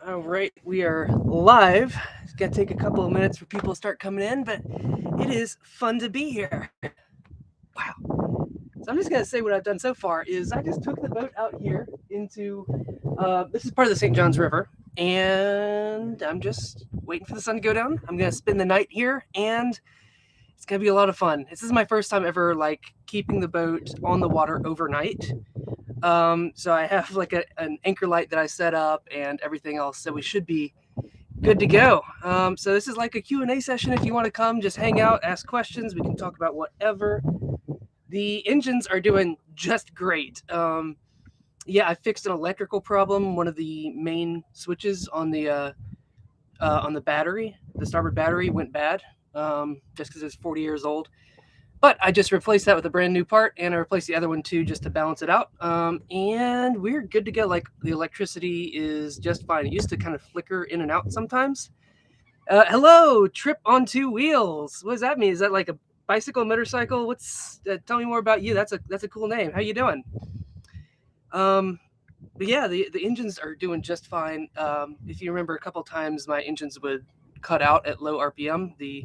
All right, we are live. It's gonna take a couple of minutes for people to start coming in, but it is fun to be here. Wow. So I'm just gonna say what I've done so far is I just took the boat out here into this is part of the St. Johns River, and I'm just waiting for the sun to go down. I'm gonna spend the night here, and it's gonna be a lot of fun. This is my first time ever like keeping the boat on the water overnight. So I have like an anchor light that I set up and everything else. So we should be good to go. So this is like a Q&A session. If you want to come, just hang out, ask questions. We can talk about whatever. The engines are doing just great. Yeah, I fixed an electrical problem. One of the main switches on the battery, the starboard battery, went bad just because it's 40 years old. But I just replaced that with a brand new part, and I replaced the other one too just to balance it out. And we're good to go. Like the electricity is just fine. It used to kind of flicker in and out sometimes. Hello, Trip on Two Wheels. What does that mean? Is that like a bicycle, motorcycle? What's? Tell me more about you. That's a cool name. How you doing? But yeah, the engines are doing just fine. If you remember, a couple times my engines would cut out at low RPM. The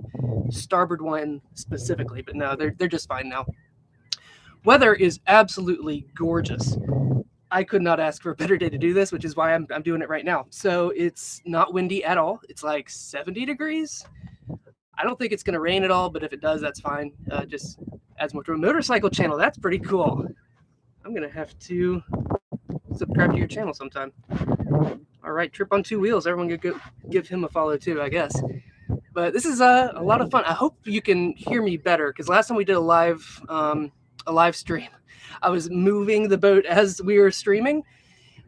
starboard one specifically, but no, they're just fine now. Weather is absolutely gorgeous. I could not ask for a better day to do this, which is why I'm doing it right now. So it's not windy at all. It's like 70 degrees. I don't think it's going to rain at all, but if it does, that's fine. Just adds more to a motorcycle channel. That's pretty cool. I'm going to have to subscribe to your channel sometime. All right, Trip on Two Wheels. Everyone go give him a follow too, I guess. But this is a lot of fun. I hope you can hear me better because last time we did a live stream, I was moving the boat as we were streaming,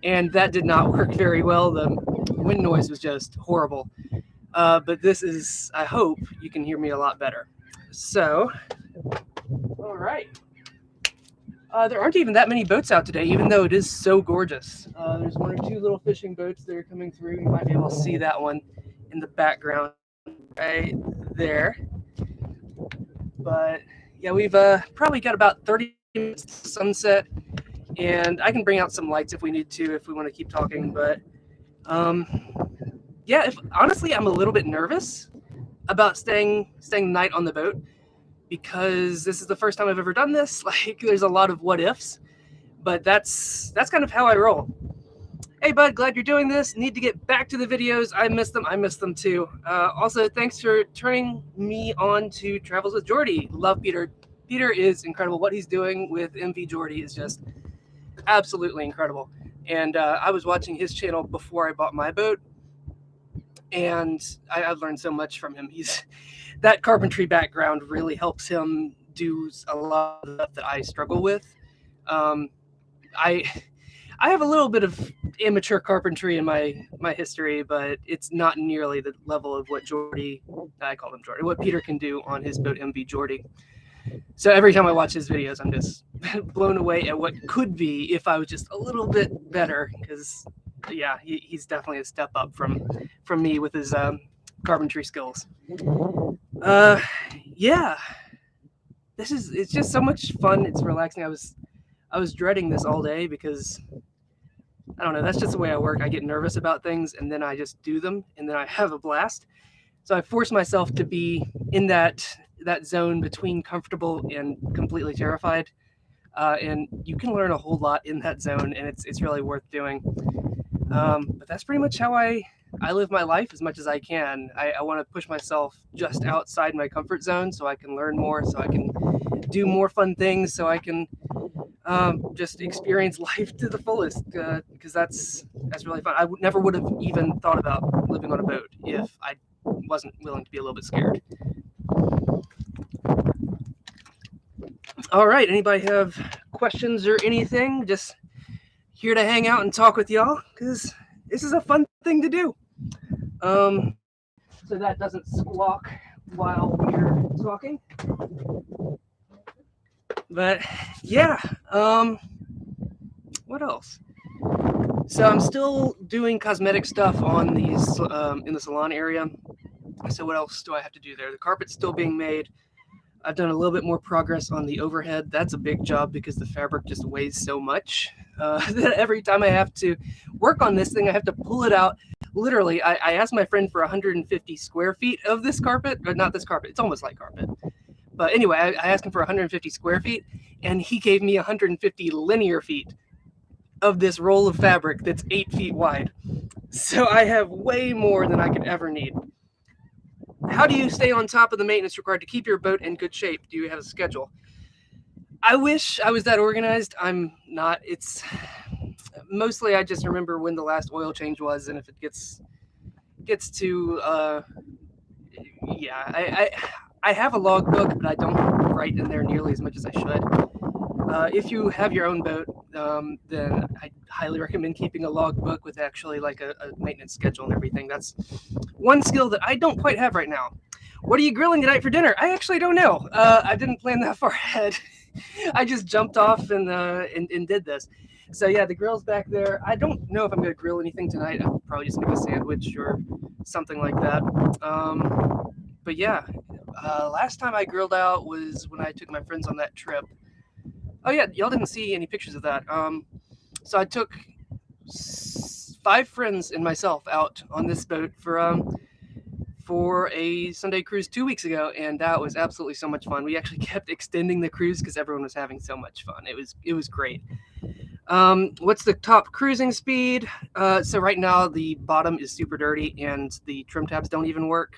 and that did not work very well. The wind noise was just horrible. But this is, I hope you can hear me a lot better. So, all right. There aren't even that many boats out today, even though it is so gorgeous. There's one or two little fishing boats that are coming through. You might be able to see that one in the background right there. But yeah, we've probably got about 30 minutes to sunset, and I can bring out some lights if we need to, if we want to keep talking. But yeah, honestly, I'm a little bit nervous about staying the night on the boat because this is the first time I've ever done this. Like, there's a lot of what ifs, but that's kind of how I roll. Hey, bud, glad you're doing this. Need to get back to the videos. I missed them too. Also, thanks for turning me on to Travels with Jordy. Love Peter. Peter is incredible. What he's doing with MV Jordy is just absolutely incredible. And I was watching his channel before I bought my boat, and I've learned so much from him. That carpentry background really helps him do a lot of stuff that I struggle with. I have a little bit of amateur carpentry in my history, but it's not nearly the level of what Jordy, I call him Jordy, what Peter can do on his boat MV Jordy. So every time I watch his videos, I'm just blown away at what could be if I was just a little bit better. Because yeah, he's definitely a step up from me with his carpentry skills. Yeah, it's just so much fun. It's relaxing. I was dreading this all day because I don't know, that's just the way I work. I get nervous about things and then I just do them and then I have a blast. So I force myself to be in that zone between comfortable and completely terrified. And you can learn a whole lot in that zone, and it's really worth doing. But that's pretty much how I live my life as much as I can. I want to push myself just outside my comfort zone so I can learn more, so I can do more fun things, so I can just experience life to the fullest, because that's really fun. I never would have even thought about living on a boat if I wasn't willing to be a little bit scared. All right, anybody have questions or anything? Just here to hang out and talk with y'all, because this is a fun thing to do. So that doesn't squawk while we're talking. But yeah, what else? So I'm still doing cosmetic stuff on these in the salon area. So what else do I have to do there? The carpet's still being made. I've done a little bit more progress on the overhead. That's a big job because the fabric just weighs so much that every time I have to work on this thing, I have to pull it out. Literally, I asked my friend for 150 square feet of this carpet, but not this carpet. It's almost like carpet. But anyway, I asked him for 150 square feet, and he gave me 150 linear feet of this roll of fabric that's 8 feet wide. So I have way more than I could ever need. How do you stay on top of the maintenance required to keep your boat in good shape? Do you have a schedule? I wish I was that organized. I'm not. It's mostly I just remember when the last oil change was, and if it gets to yeah, I have a logbook, but I don't write in there nearly as much as I should. If you have your own boat, then I highly recommend keeping a logbook with actually like a maintenance schedule and everything. That's one skill that I don't quite have right now. What are you grilling tonight for dinner? I actually don't know. I didn't plan that far ahead. I just jumped off and did this. So yeah, the grill's back there. I don't know if I'm going to grill anything tonight. I'll probably just make a sandwich or something like that. But yeah, last time I grilled out was when I took my friends on that trip. Oh yeah, y'all didn't see any pictures of that. So I took 5 friends and myself out on this boat for a Sunday cruise 2 weeks ago, and that was absolutely so much fun. We actually kept extending the cruise because everyone was having so much fun. It was great. What's the top cruising speed? So right now the bottom is super dirty and the trim tabs don't even work.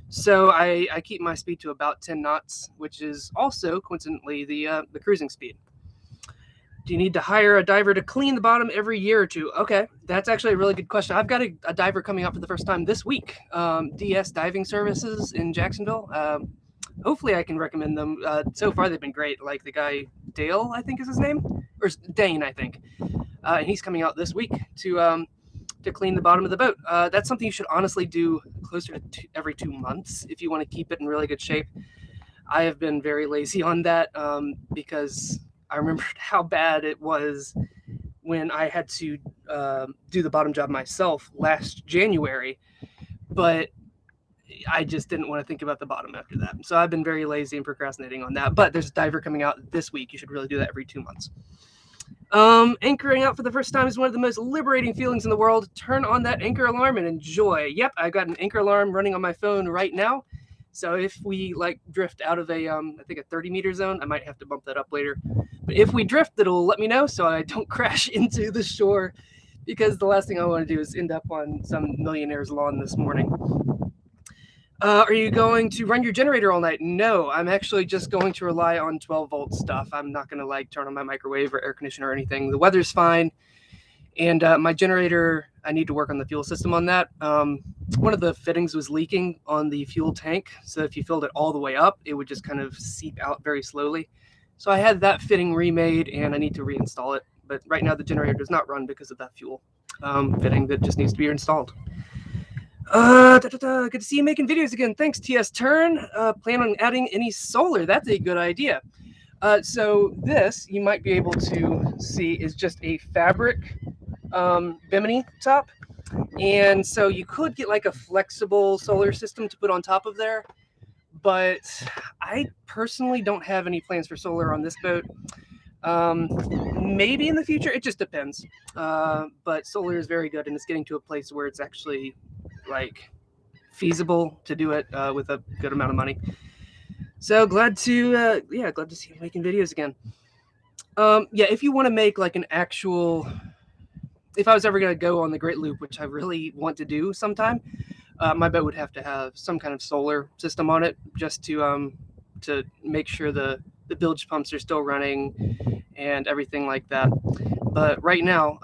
So I keep my speed to about 10 knots, which is also coincidentally the cruising speed. Do you need to hire a diver to clean the bottom every year or two? Okay, that's actually a really good question. I've got a diver coming out for the first time this week. DS Diving Services in Jacksonville. Hopefully I can recommend them. So far they've been great. Like the guy Dale, I think is his name, or Dane, I think. And he's coming out this week to clean the bottom of the boat. That's something you should honestly do closer to every 2 months if you want to keep it in really good shape. I have been very lazy on that because I remembered how bad it was when I had to do the bottom job myself last January, but I just didn't want to think about the bottom after that. So I've been very lazy and procrastinating on that, but there's a diver coming out this week. You should really do that every 2 months. Anchoring out for the first time is one of the most liberating feelings in the world. Turn on that anchor alarm and enjoy. Yep, I've got an anchor alarm running on my phone right now. So if we like drift out of a, I think a 30-meter zone, I might have to bump that up later. But if we drift, it'll let me know so I don't crash into the shore, because the last thing I want to do is end up on some millionaire's lawn this morning. Are you going to run your generator all night? No, I'm actually just going to rely on 12-volt stuff. I'm not going to like turn on my microwave or air conditioner or anything. The weather's fine. And my generator, I need to work on the fuel system on that. One of the fittings was leaking on the fuel tank. So if you filled it all the way up, it would just kind of seep out very slowly. So I had that fitting remade and I need to reinstall it. But right now the generator does not run because of that fuel fitting that just needs to be installed. Good to see you making videos again. Thanks, TS Turn. Plan on adding any solar? That's a good idea. So this, you might be able to see, is just a fabric bimini top. And so you could get like a flexible solar system to put on top of there. But I personally don't have any plans for solar on this boat. Maybe in the future, it just depends. But solar is very good, and it's getting to a place where it's actually like feasible to do it with a good amount of money. So glad to see you making videos again. Yeah, if you want to make like an actual, if I was ever going to go on the Great Loop, which I really want to do sometime, my boat would have to have some kind of solar system on it just to make sure the bilge pumps are still running and everything like that. But right now,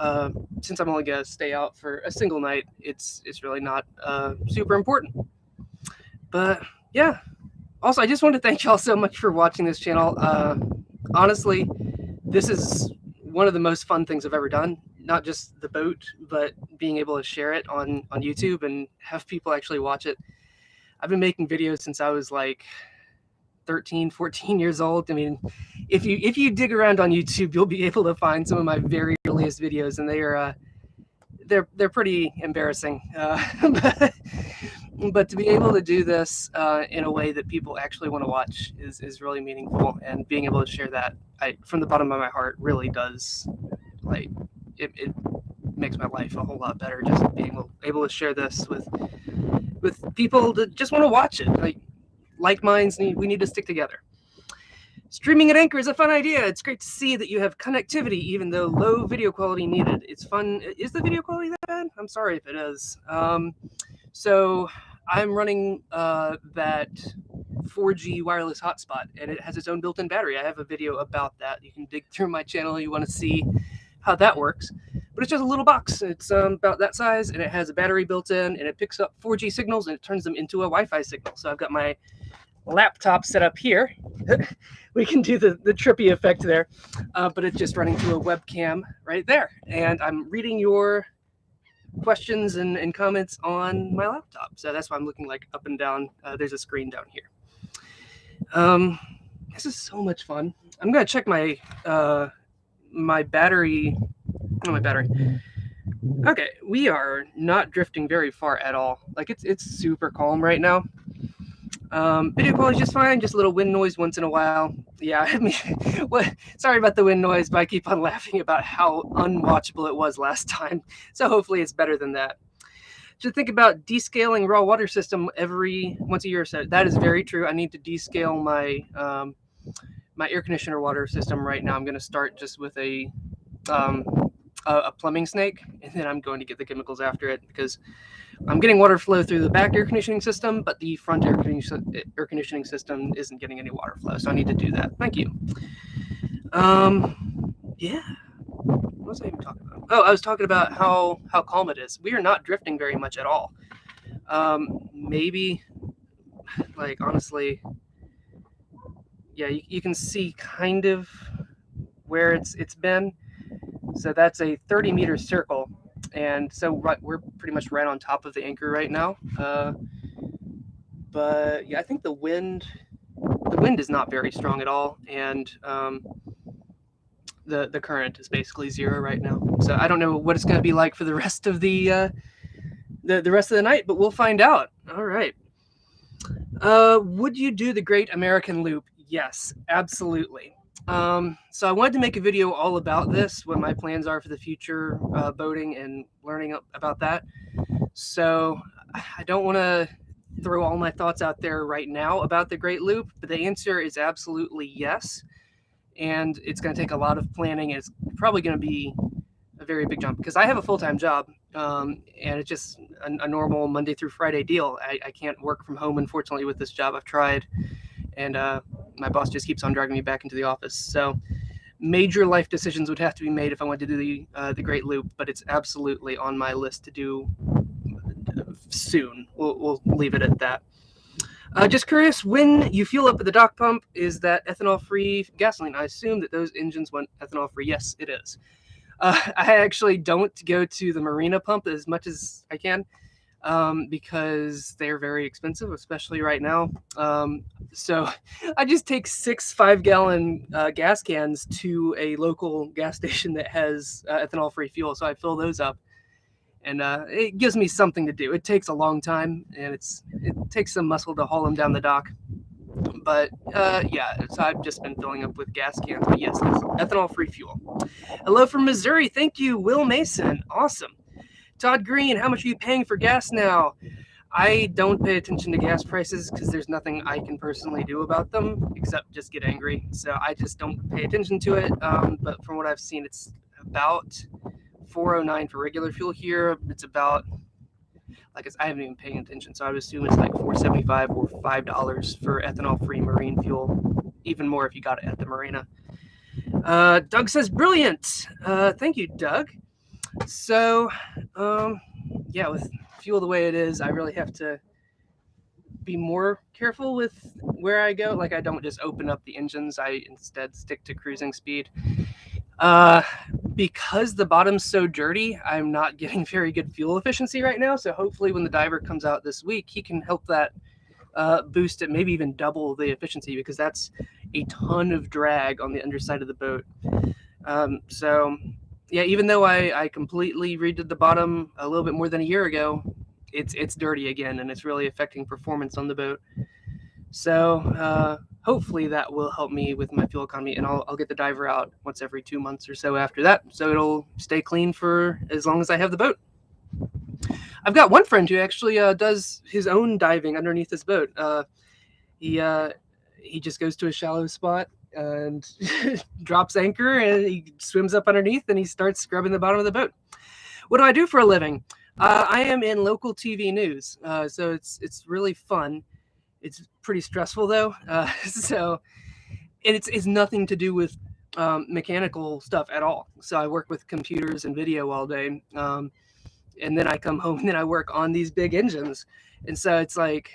since I'm only going to stay out for a single night, it's really not super important. But yeah, also I just want to thank y'all so much for watching this channel. Honestly, this is one of the most fun things I've ever done. Not just the boat, but being able to share it on YouTube and have people actually watch it. I've been making videos since I was like 13, 14 years old. I mean, if you dig around on YouTube, you'll be able to find some of my very earliest videos, and they are they're pretty embarrassing. but to be able to do this in a way that people actually want to watch is really meaningful, and being able to share that, from the bottom of my heart, really does, like, it makes my life a whole lot better, just being able to share this with people that just want to watch it. Like minds, we need to stick together. Streaming at Anchor is a fun idea. It's great to see that you have connectivity, even though low video quality needed. It's fun. Is the video quality that bad? I'm sorry if it is. So I'm running that 4G wireless hotspot, and it has its own built-in battery. I have a video about that. You can dig through my channel if you want to see how that works. But it's just a little box. It's about that size, and it has a battery built in, and it picks up 4G signals and it turns them into a Wi-Fi signal. So I've got my laptop set up here. We can do the trippy effect there, but it's just running to a webcam right there. And I'm reading your questions and comments on my laptop. So that's why I'm looking like up and down. There's a screen down here. This is so much fun. I'm going to check my my battery. Oh, my battery. Okay, we are not drifting very far at all. Like, it's super calm right now. Video quality is just fine, just a little wind noise once in a while. Yeah, I mean, sorry about the wind noise, but I keep on laughing about how unwatchable it was last time. So hopefully it's better than that. Should think about descaling raw water system once a year or so. That is very true. I need to descale my my air conditioner water system right now. I'm going to start just with a plumbing snake, and then I'm going to get the chemicals after it, because I'm getting water flow through the back air conditioning system, but the front air conditioning system isn't getting any water flow, so I need to do that. Thank you. Yeah. What was I even talking about? Oh, I was talking about how calm it is. We are not drifting very much at all. Maybe, like, honestly, yeah, you can see kind of where it's been. So that's a 30-meter circle, and so we're pretty much right on top of the anchor right now. But yeah, I think the wind is not very strong at all, and the current is basically zero right now. So I don't know what it's going to be like for the rest of the rest of the night, but we'll find out. All right. Would you do the Great American Loop? Yes, absolutely. So I wanted to make a video all about this, what my plans are for the future, boating and learning about that. So I don't want to throw all my thoughts out there right now about the Great Loop, but the answer is absolutely yes. And it's going to take a lot of planning, and it's probably going to be a very big jump, because I have a full-time job, and it's just a normal Monday through Friday deal. I can't work from home, unfortunately, with this job. I've tried, and my boss just keeps on dragging me back into the office. So major life decisions would have to be made if I wanted to do the Great Loop, but it's absolutely on my list to do soon. We'll leave it at that. Just curious, when you fuel up at the dock pump, is that ethanol-free gasoline? I assume that those engines went ethanol-free. Yes, it is. I actually don't go to the marina pump as much as I can, because they're very expensive, especially right now. So I just take 6 5-gallon gas cans to a local gas station that has ethanol-free fuel. So I fill those up, and it gives me something to do. It takes a long time, and it takes some muscle to haul them down the dock. But yeah, so I've just been filling up with gas cans. But yes, it's ethanol-free fuel. Hello from Missouri. Thank you, Will Mason. Awesome. Todd Green, how much are you paying for gas now? I don't pay attention to gas prices because there's nothing I can personally do about them except just get angry. So I just don't pay attention to it. But from what I've seen, it's about $4.09 for regular fuel here. It's about, like I haven't even paying attention, so I would assume it's like $4.75 or $5 for ethanol-free marine fuel. Even more if you got it at the marina. Doug says, brilliant. Thank you, Doug. So, yeah, with fuel the way it is, I really have to be more careful with where I go. Like, I don't just open up the engines. I instead stick to cruising speed. Because the bottom's so dirty, I'm not getting very good fuel efficiency right now. So hopefully when the diver comes out this week, he can help that boost it, maybe even double the efficiency, because that's a ton of drag on the underside of the boat. So yeah, even though I completely redid the bottom a little bit more than a year ago, it's dirty again, and it's really affecting performance on the boat. So hopefully that will help me with my fuel economy, and I'll get the diver out once every 2 months or so after that, so it'll stay clean for as long as I have the boat. I've got one friend who actually does his own diving underneath his boat. He just goes to a shallow spot and drops anchor, and he swims up underneath, and he starts scrubbing the bottom of the boat. What do I do for a living? I am in local TV news, so it's really fun. It's pretty stressful though, so it's nothing to do with mechanical stuff at all. So I work with computers and video all day, and then I come home and then I work on these big engines, and so it's like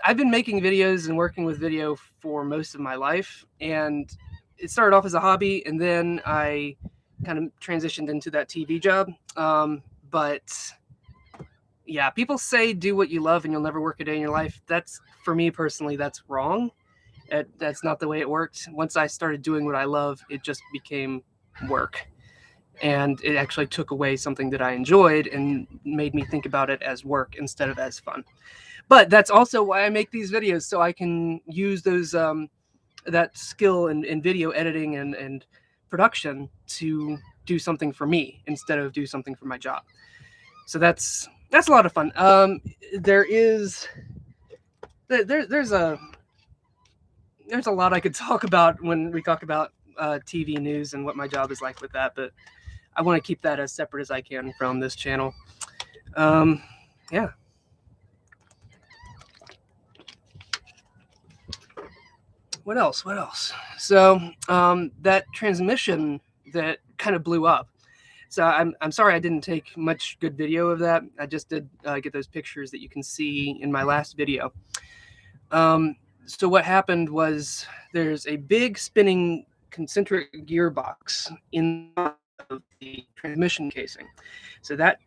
I've been making videos and working with video for most of my life, and it started off as a hobby, and then I kind of transitioned into that TV job. But yeah, people say do what you love and you'll never work a day in your life. That's, for me personally, that's wrong. That's not the way it worked. Once I started doing what I love, it just became work. And it actually took away something that I enjoyed and made me think about it as work instead of as fun. But that's also why I make these videos, so I can use those that skill in video editing and production to do something for me instead of do something for my job. So that's a lot of fun. There's a lot I could talk about when we talk about TV news and what my job is like with that, but I want to keep that as separate as I can from this channel. Yeah. What else? So that transmission that kind of blew up. So I'm sorry I didn't take much good video of that. I just did get those pictures that you can see in my last video. So what happened was there's a big spinning concentric gearbox in the transmission casing. So that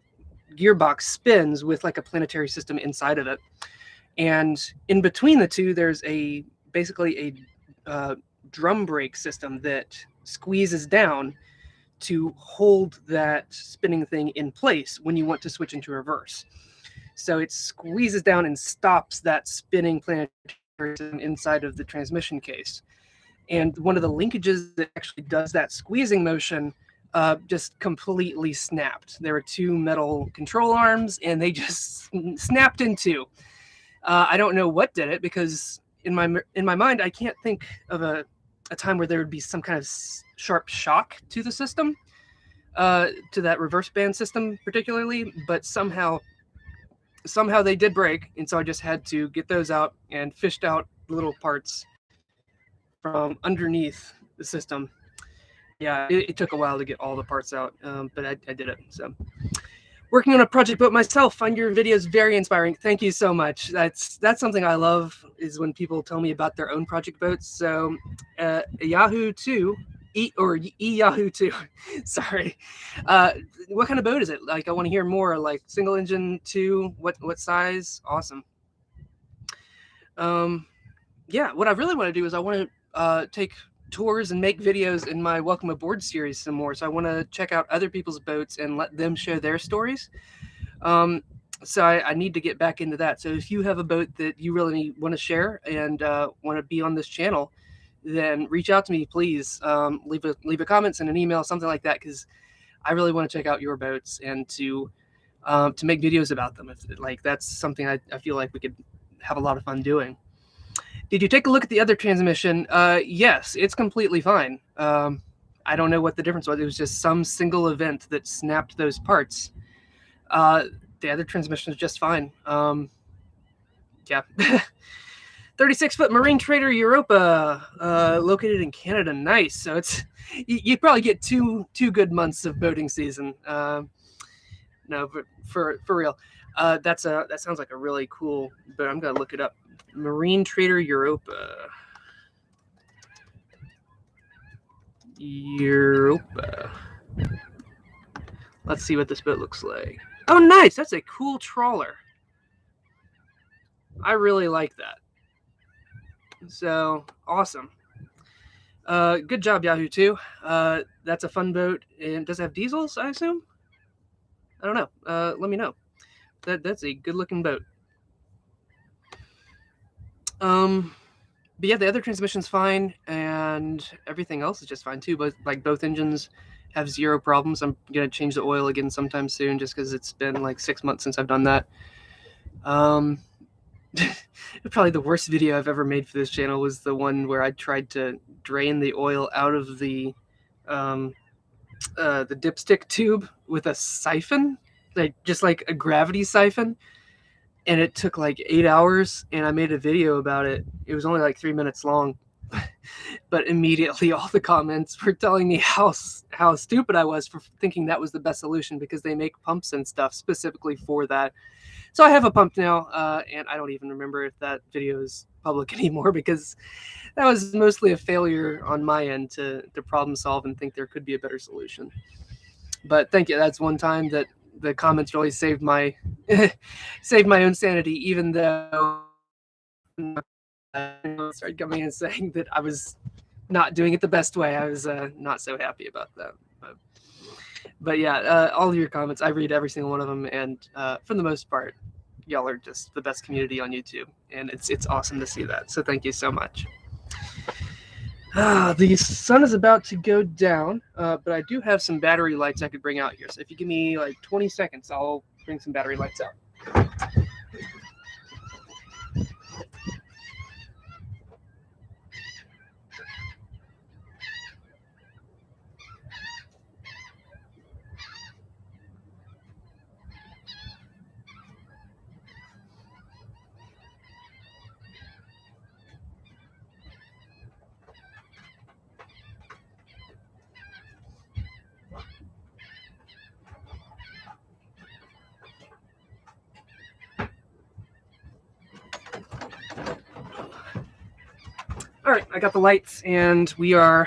gearbox spins with like a planetary system inside of it. And in between the two, there's basically a drum brake system that squeezes down to hold that spinning thing in place when you want to switch into reverse. So it squeezes down and stops that spinning planetary system inside of the transmission case. And one of the linkages that actually does that squeezing motion just completely snapped. There were two metal control arms, and they just snapped in two. I don't know what did it, because in my mind, I can't think of a time where there would be some kind of sharp shock to the system, to that reverse band system particularly, but somehow they did break, and so I just had to get those out and fished out little parts from underneath the system. Yeah, it took a while to get all the parts out, but I did it. So working on a project boat myself, find your videos very inspiring. Thank you so much. That's something I love, is when people tell me about their own project boats. So Yahoo 2 Yahoo 2 sorry, what kind of boat is it? Like, I want to hear more. Like, single engine 2, what size? Awesome. Yeah, what I really want to do is I want to take tours and make videos in my Welcome Aboard series some more. So I want to check out other people's boats and let them share their stories. So I need to get back into that. So if you have a boat that you really want to share and want to be on this channel, then reach out to me, please. Leave a comments and an email, something like that, because I really want to check out your boats and to make videos about them. Like, that's something I feel like we could have a lot of fun doing. Did you take a look at the other transmission? Yes, it's completely fine. I don't know what the difference was. It was just some single event that snapped those parts. The other transmission is just fine. Yeah. 36-foot Marine Trader Europa, located in Canada. Nice. So you probably get two good months of boating season. No, but for real, that sounds like a really cool boat. I'm gonna look it up. Marine Trader Europa. Let's see what this boat looks like. Oh, nice. That's a cool trawler. I really like that. So awesome. Good job, Yahoo 2. That's a fun boat. And does it have diesels, I assume? I don't know. Let me know. That's a good looking boat. But yeah, the other transmission's fine, and everything else is just fine too. But like both engines have zero problems. I'm gonna change the oil again sometime soon, just because it's been like 6 months since I've done that. Probably the worst video I've ever made for this channel was the one where I tried to drain the oil out of the dipstick tube with a siphon, like just like a gravity siphon, and it took like 8 hours. And I made a video about it. It was only like 3 minutes long, but immediately all the comments were telling me how stupid I was for thinking that was the best solution, because they make pumps and stuff specifically for that. So I have a pump now, and I don't even remember if that video is public anymore, because that was mostly a failure on my end to problem solve and think there could be a better solution. But thank you. That's one time that the comments really saved my saved my own sanity, even though started coming and saying that I was not doing it the best way. I was not so happy about that. But yeah, all of your comments, I read every single one of them, and for the most part, y'all are just the best community on YouTube, and it's awesome to see that. So thank you so much. The sun is about to go down, but I do have some battery lights I could bring out here. So if you give me like 20 seconds, I'll bring some battery lights out. All right, I got the lights, and we are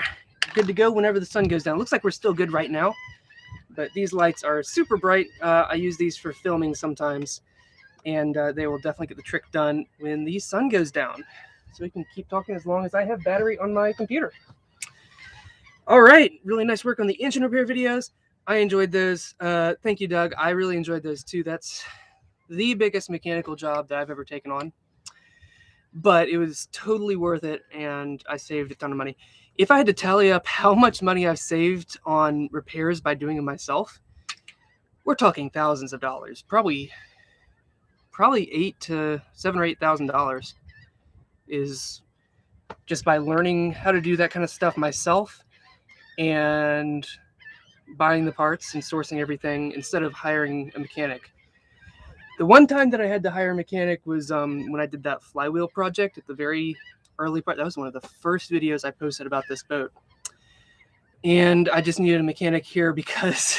good to go whenever the sun goes down. Looks like we're still good right now, but these lights are super bright. I use these for filming sometimes, and they will definitely get the trick done when the sun goes down. So we can keep talking as long as I have battery on my computer. All right, really nice work on the engine repair videos. I enjoyed those. Thank you, Doug. I really enjoyed those too. That's the biggest mechanical job that I've ever taken on. But it was totally worth it, and I saved a ton of money. If I had to tally up how much money I've saved on repairs by doing it myself, we're talking thousands of dollars. Probably $8,000 to $7,000 or $8,000 is just by learning how to do that kind of stuff myself and buying the parts and sourcing everything instead of hiring a mechanic. The one time that I had to hire a mechanic was when I did that flywheel project at the very early part. That was one of the first videos I posted about this boat. And I just needed a mechanic here because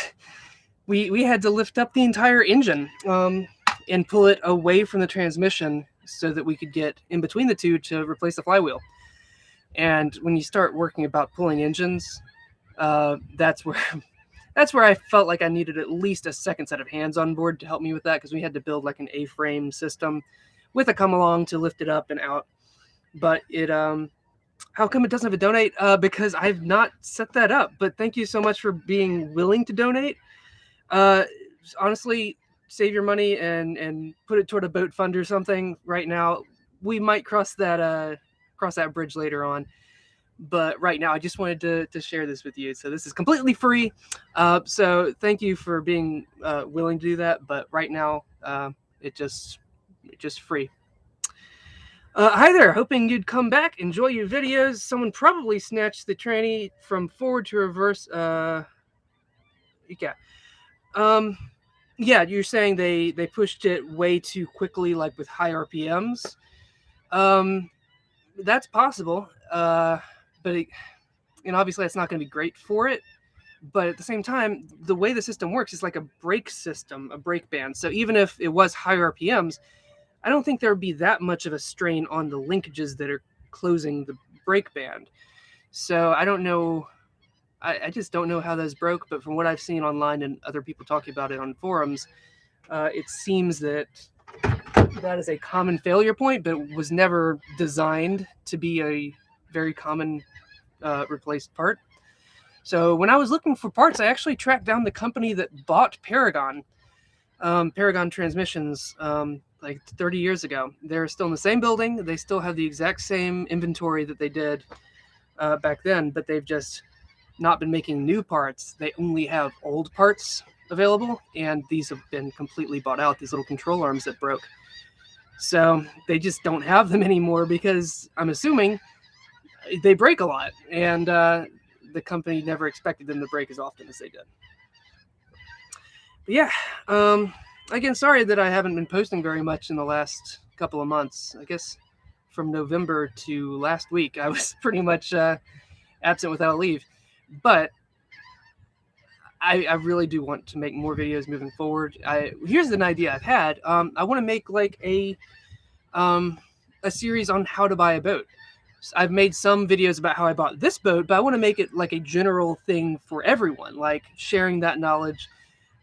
we had to lift up the entire engine and pull it away from the transmission so that we could get in between the two to replace the flywheel. And when you start working about pulling engines, that's where I felt like I needed at least a second set of hands on board to help me with that, because we had to build like an A-frame system with a come along to lift it up and out. But it how come it doesn't have a donate? Because I've not set that up. But thank you so much for being willing to donate. Honestly, save your money and put it toward a boat fund or something right now. We might cross that bridge later on. But right now, I just wanted to share this with you. So this is completely free. So thank you for being willing to do that. But right now, it's just free. Hi there. Hoping you'd come back. Enjoy your videos. Someone probably snatched the tranny from forward to reverse. Yeah. Yeah, you're saying they pushed it way too quickly, like with high RPMs. That's possible. But obviously that's not going to be great for it. But at the same time, the way the system works is like a brake system, a brake band. So even if it was higher RPMs, I don't think there would be that much of a strain on the linkages that are closing the brake band. So I don't know. I just don't know how those broke. But from what I've seen online and other people talking about it on forums, it seems that is a common failure point, but was never designed to be a very common replaced part. So when I was looking for parts, I actually tracked down the company that bought Paragon, Paragon Transmissions, like 30 years ago. They're still in the same building. They still have the exact same inventory that they did back then, but they've just not been making new parts. They only have old parts available, and these have been completely bought out, these little control arms that broke. So they just don't have them anymore because I'm assuming they break a lot, and the company never expected them to break as often as they did. But yeah, again, sorry that I haven't been posting very much in the last couple of months. I guess from November to last week, I was pretty much absent without leave. But I really do want to make more videos moving forward. Here's an idea I've had. I want to make like a series on how to buy a boat. I've made some videos about how I bought this boat, but I want to make it like a general thing for everyone, like sharing that knowledge,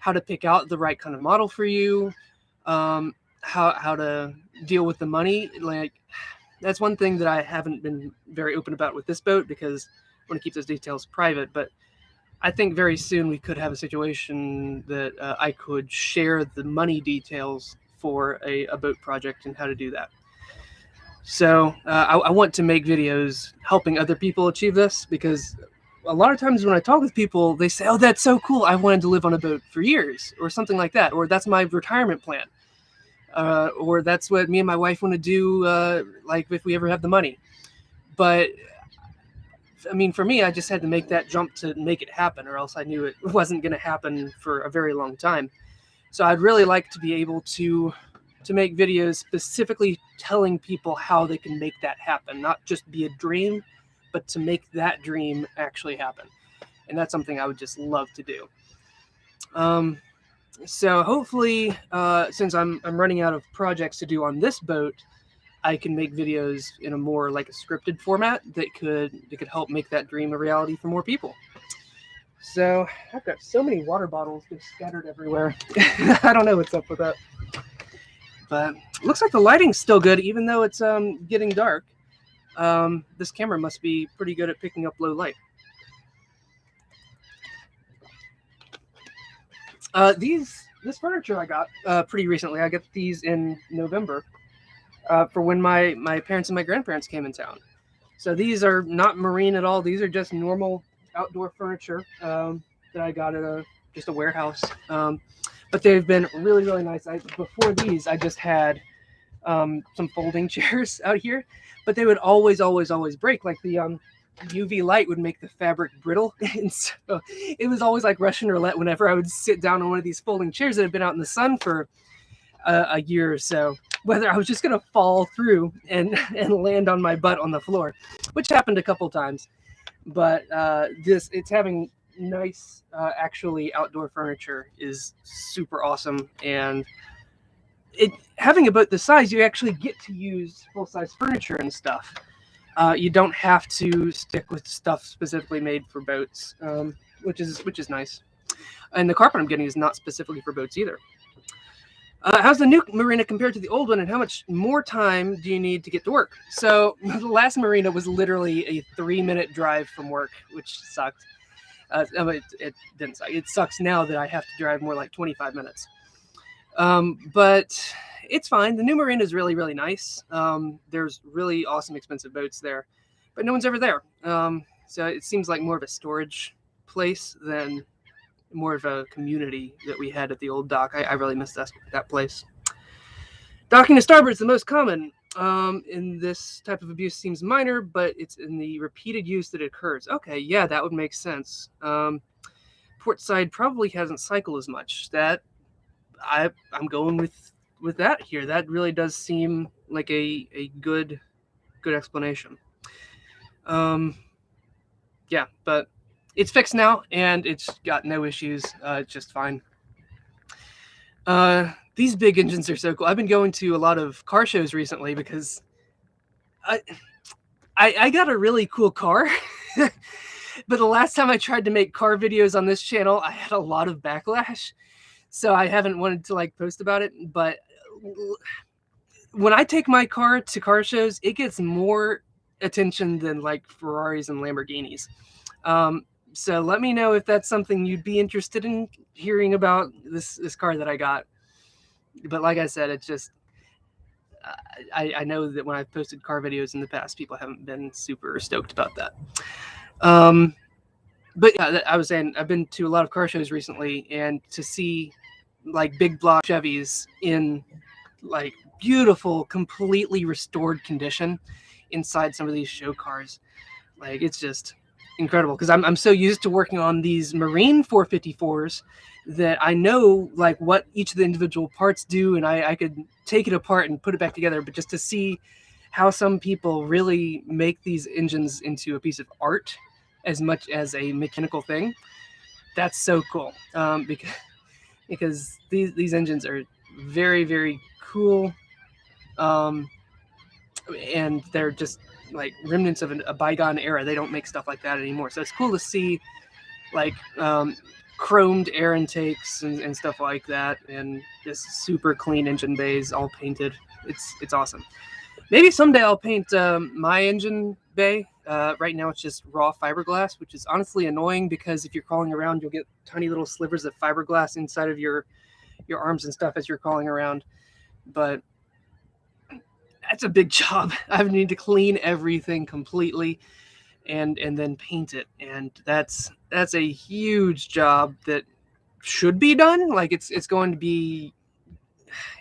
how to pick out the right kind of model for you, how to deal with the money. Like, that's one thing that I haven't been very open about with this boat because I want to keep those details private. But I think very soon we could have a situation that I could share the money details for a boat project and how to do that. So I want to make videos helping other people achieve this, because a lot of times when I talk with people, they say, oh, that's so cool. I wanted to live on a boat for years, or something like that. Or that's my retirement plan. Or that's what me and my wife want to do, like if we ever have the money. But I mean, for me, I just had to make that jump to make it happen, or else I knew it wasn't going to happen for a very long time. So I'd really like to be able to make videos specifically telling people how they can make that happen, not just be a dream, but to make that dream actually happen. And that's something I would just love to do. So hopefully, since I'm running out of projects to do on this boat, I can make videos in a more like a scripted format that could help make that dream a reality for more people. So I've got so many water bottles just scattered everywhere. I don't know what's up with that. But it looks like the lighting's still good, even though it's getting dark. This camera must be pretty good at picking up low light. This furniture I got pretty recently. I got these in November for when my parents and my grandparents came in town. So these are not marine at all. These are just normal outdoor furniture that I got at just a warehouse. But they've been really, really nice. Before these, I just had some folding chairs out here, but they would always break. Like the UV light would make the fabric brittle, and so it was always like Russian roulette whenever I would sit down on one of these folding chairs that had been out in the sun for a year or so, whether I was just gonna fall through and land on my butt on the floor, which happened a couple times. But it's having nice actually outdoor furniture is super awesome, and having a boat this size, you actually get to use full-size furniture and stuff. You don't have to stick with stuff specifically made for boats, which is nice. And the carpet I'm getting is not specifically for boats either. How's the new marina compared to the old one, and how much more time do you need to get to work? So the last marina was literally a 3-minute drive from work, which sucked. It didn't suck. It sucks now that I have to drive more like 25 minutes. But it's fine. The new marina is really, really nice. There's really awesome, expensive boats there, but no one's ever there. So it seems like more of a storage place than more of a community that we had at the old dock. I really miss that place. Docking to starboard is the most common. In this type of abuse seems minor, but it's in the repeated use that it occurs. Okay, yeah, that would make sense. Port side probably hasn't cycled as much. That I'm going with that here. That really does seem like a good explanation. Yeah, but it's fixed now, and it's got no issues. It's just fine. These big engines are so cool. I've been going to a lot of car shows recently because I got a really cool car. But the last time I tried to make car videos on this channel, I had a lot of backlash. So I haven't wanted to like post about it. But when I take my car to car shows, it gets more attention than like Ferraris and Lamborghinis. So let me know if that's something you'd be interested in hearing about, this car that I got. But like I said, it's just I know that when I've posted car videos in the past, people haven't been super stoked about that. But yeah, I was saying I've been to a lot of car shows recently, and to see like big block Chevys in like beautiful, completely restored condition inside some of these show cars, like it's just incredible. Because I'm so used to working on these Marine 454s that I know like what each of the individual parts do, and I could take it apart and put it back together. But just to see how some people really make these engines into a piece of art as much as a mechanical thing, that's so cool. Because these engines are very, very cool, and they're just like remnants of a bygone era. They don't make stuff like that anymore. So it's cool to see like chromed air intakes and stuff like that, and just super clean engine bays all painted. It's awesome. Maybe someday I'll paint my engine bay. Right now it's just raw fiberglass, which is honestly annoying because if you're crawling around, you'll get tiny little slivers of fiberglass inside of your arms and stuff as you're crawling around. But that's a big job. I need to clean everything completely and then paint it, and that's a huge job that should be done. Like it's going to be,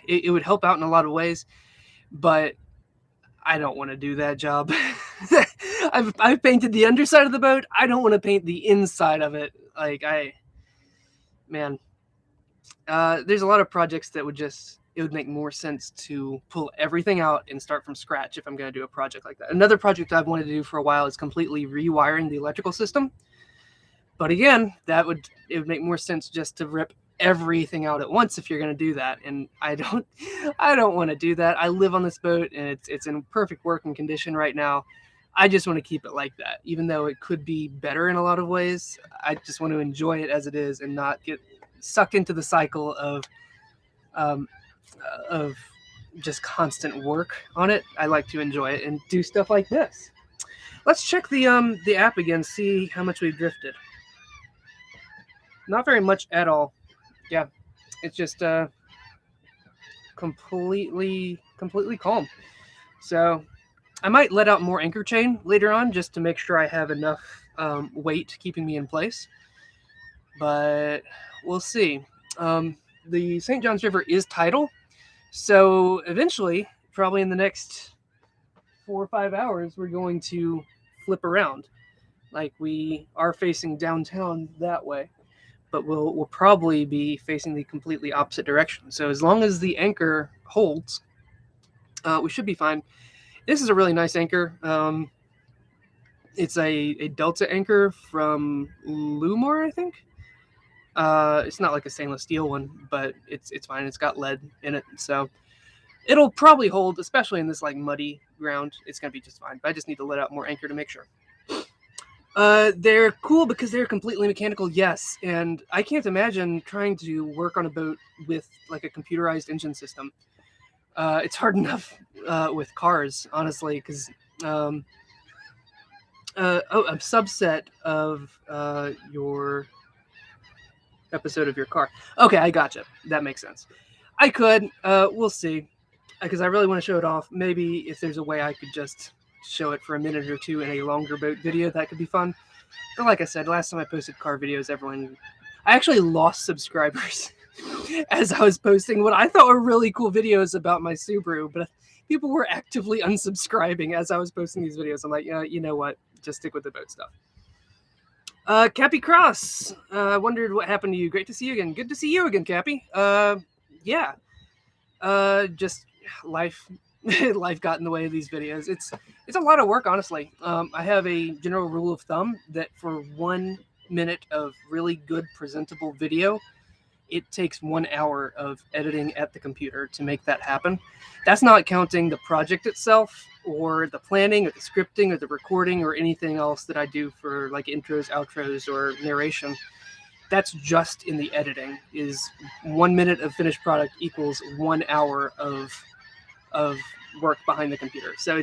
it would help out in a lot of ways, but I don't want to do that job. I've painted the underside of the boat. I don't want to paint the inside of it. Like there's a lot of projects that it would make more sense to pull everything out and start from scratch if I'm going to do a project like that. Another project I've wanted to do for a while is completely rewiring the electrical system. But again, it would make more sense just to rip everything out at once if you're going to do that. And I don't want to do that. I live on this boat and it's in perfect working condition right now. I just want to keep it like that, even though it could be better in a lot of ways. I just want to enjoy it as it is and not get sucked into the cycle of just constant work on it. I like to enjoy it and do stuff like this. Let's check the app again, see how much we've drifted. Not very much at all. Yeah, it's just completely calm. So I might let out more anchor chain later on just to make sure I have enough weight keeping me in place. But we'll see. The St. Johns River is tidal, so eventually, probably in the next 4 or 5 hours, we're going to flip around. Like we are facing downtown that way, but we'll probably be facing the completely opposite direction. So as long as the anchor holds, we should be fine. This is a really nice anchor. It's a Delta anchor from Lumor, I think. It's not like a stainless steel one, but it's fine. It's got lead in it, so it'll probably hold, especially in this like muddy ground. It's gonna be just fine. But I just need to let out more anchor to make sure. They're cool because they're completely mechanical, yes, and I can't imagine trying to work on a boat with like a computerized engine system. It's hard enough with cars, honestly, because a subset of your episode of your car. Okay, I gotcha. That makes sense. I could. We'll see, because I really want to show it off. Maybe if there's a way I could just show it for a minute or two in a longer boat video, that could be fun. But like I said, last time I posted car videos, I actually lost subscribers as I was posting what I thought were really cool videos about my Subaru, but people were actively unsubscribing as I was posting these videos. I'm like, yeah, you know what? Just stick with the boat stuff. Cappy Cross, wondered what happened to you. Great to see you again. Good to see you again, Cappy. Yeah. Just life got in the way of these videos. It's a lot of work, honestly. I have a general rule of thumb that for 1 minute of really good presentable video, it takes 1 hour of editing at the computer to make that happen. That's not counting the project itself or the planning or the scripting or the recording or anything else that I do for like intros, outros, or narration. That's just in the editing. Is 1 minute of finished product equals 1 hour of work behind the computer. So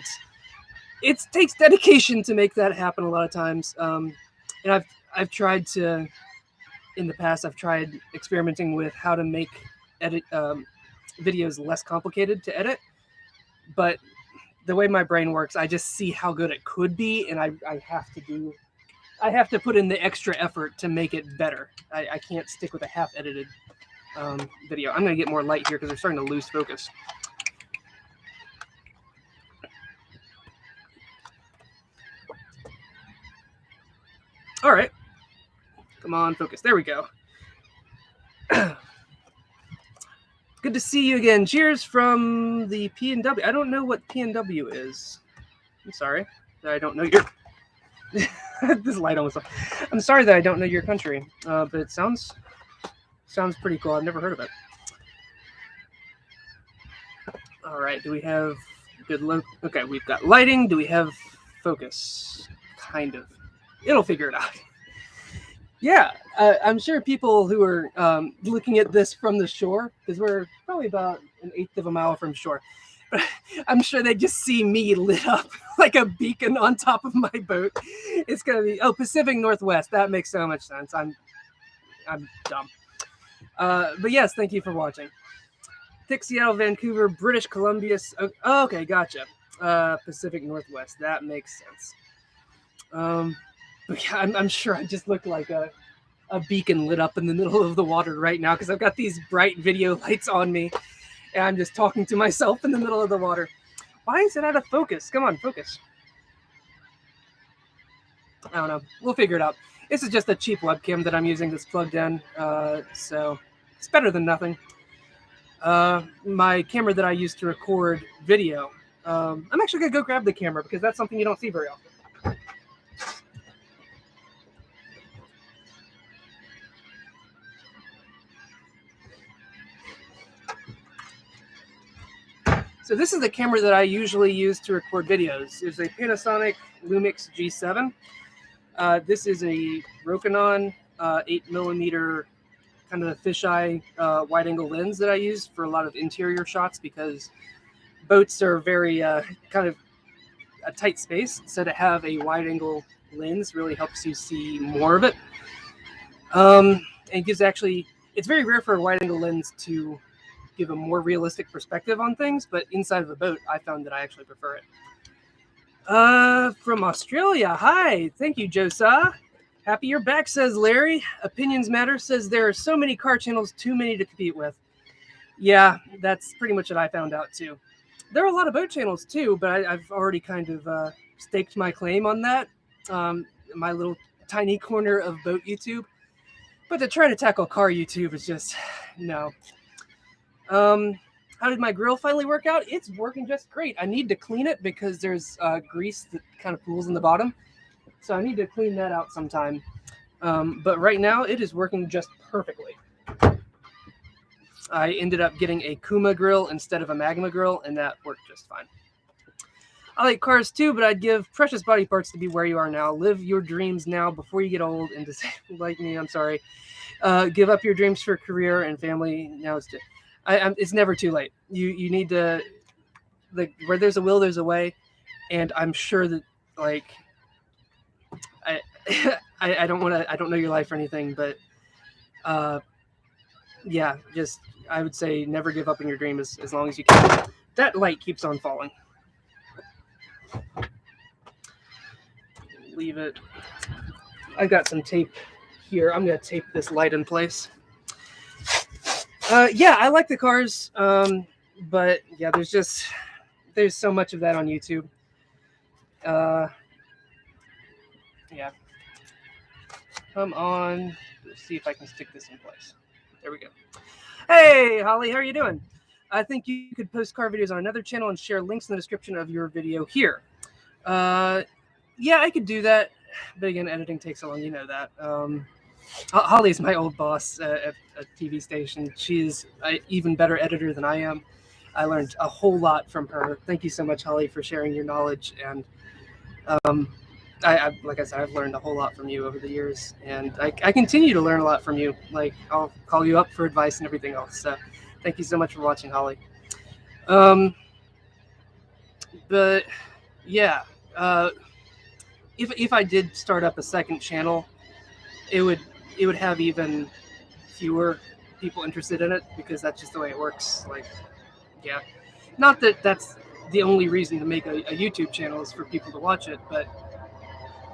it takes dedication to make that happen a lot of times. And I've tried to, in the past, I've tried experimenting with how to make videos less complicated to edit, but the way my brain works, I just see how good it could be, and I have to put in the extra effort to make it better. I can't stick with a half-edited video. I'm going to get more light here because they're starting to lose focus. All right. Come on, focus. There we go. Good to see you again. Cheers from the PNW. I don't know what PNW is. I'm sorry that I don't know your... This light almost... I'm sorry that I don't know your country, but it sounds pretty cool. I've never heard of it. All right, do we have good look? Okay, we've got lighting. Do we have focus? Kind of. It'll figure it out. Yeah, I'm sure people who are looking at this from the shore, because we're probably about 1/8 of a mile from shore, but I'm sure they just see me lit up like a beacon on top of my boat. It's gonna be Pacific Northwest. That makes so much sense. I'm dumb. But yes, thank you for watching. Thick, Seattle, Vancouver, British Columbia. Oh, okay, gotcha. Pacific Northwest. That makes sense. But yeah, I'm sure I just look like a beacon lit up in the middle of the water right now because I've got these bright video lights on me and I'm just talking to myself in the middle of the water. Why is it out of focus? Come on, focus. I don't know. We'll figure it out. This is just a cheap webcam that I'm using that's plugged in, so it's better than nothing. My camera that I use to record video, I'm actually going to go grab the camera because that's something you don't see very often. So this is the camera that I usually use to record videos. It's a Panasonic Lumix G7. This is a Rokinon 8mm kind of a fisheye wide-angle lens that I use for a lot of interior shots because boats are very kind of a tight space. So to have a wide-angle lens really helps you see more of it. And it gives it's very rare for a wide-angle lens to give a more realistic perspective on things, but inside of a boat, I found that I actually prefer it. From Australia, hi, thank you, Josa. Happy you're back, says Larry. Opinions Matter says there are so many car channels, too many to compete with. Yeah, that's pretty much what I found out too. There are a lot of boat channels too, but I've already kind of staked my claim on that. My little tiny corner of boat YouTube. But to try to tackle car YouTube is just, no. How did my grill finally work out? It's working just great. I need to clean it because there's grease that kind of pools in the bottom. So I need to clean that out sometime. But right now it is working just perfectly. I ended up getting a Kuma grill instead of a Magma grill, and that worked just fine. I like cars too, but I'd give precious body parts to be where you are now. Live your dreams now before you get old and disabled like me. I'm sorry. Give up your dreams for career and family. Now it's never too late. You need to, where there's a will, there's a way. And I'm sure that I don't know your life or anything, but yeah, just, I would say never give up on your dream as long as you can. That light keeps on falling. Leave it. I've got some tape here. I'm going to tape this light in place. Yeah, I like the cars, but yeah, there's so much of that on YouTube. Yeah. Come on. Let's see if I can stick this in place. There we go. Hey, Holly, how are you doing? I think you could post car videos on another channel and share links in the description of your video here. Yeah, I could do that, but again, editing takes so long, you know that. Holly's my old boss at a TV station. She's an even better editor than I am. I learned a whole lot from her. Thank you so much, Holly, for sharing your knowledge. And like I said, I've learned a whole lot from you over the years, and I continue to learn a lot from you. Like, I'll call you up for advice and everything else. So thank you so much for watching, Holly. But yeah, if I did start up a second channel, it would have even fewer people interested in it, because that's just the way it works. Like, yeah, not that that's the only reason to make a YouTube channel is for people to watch it, but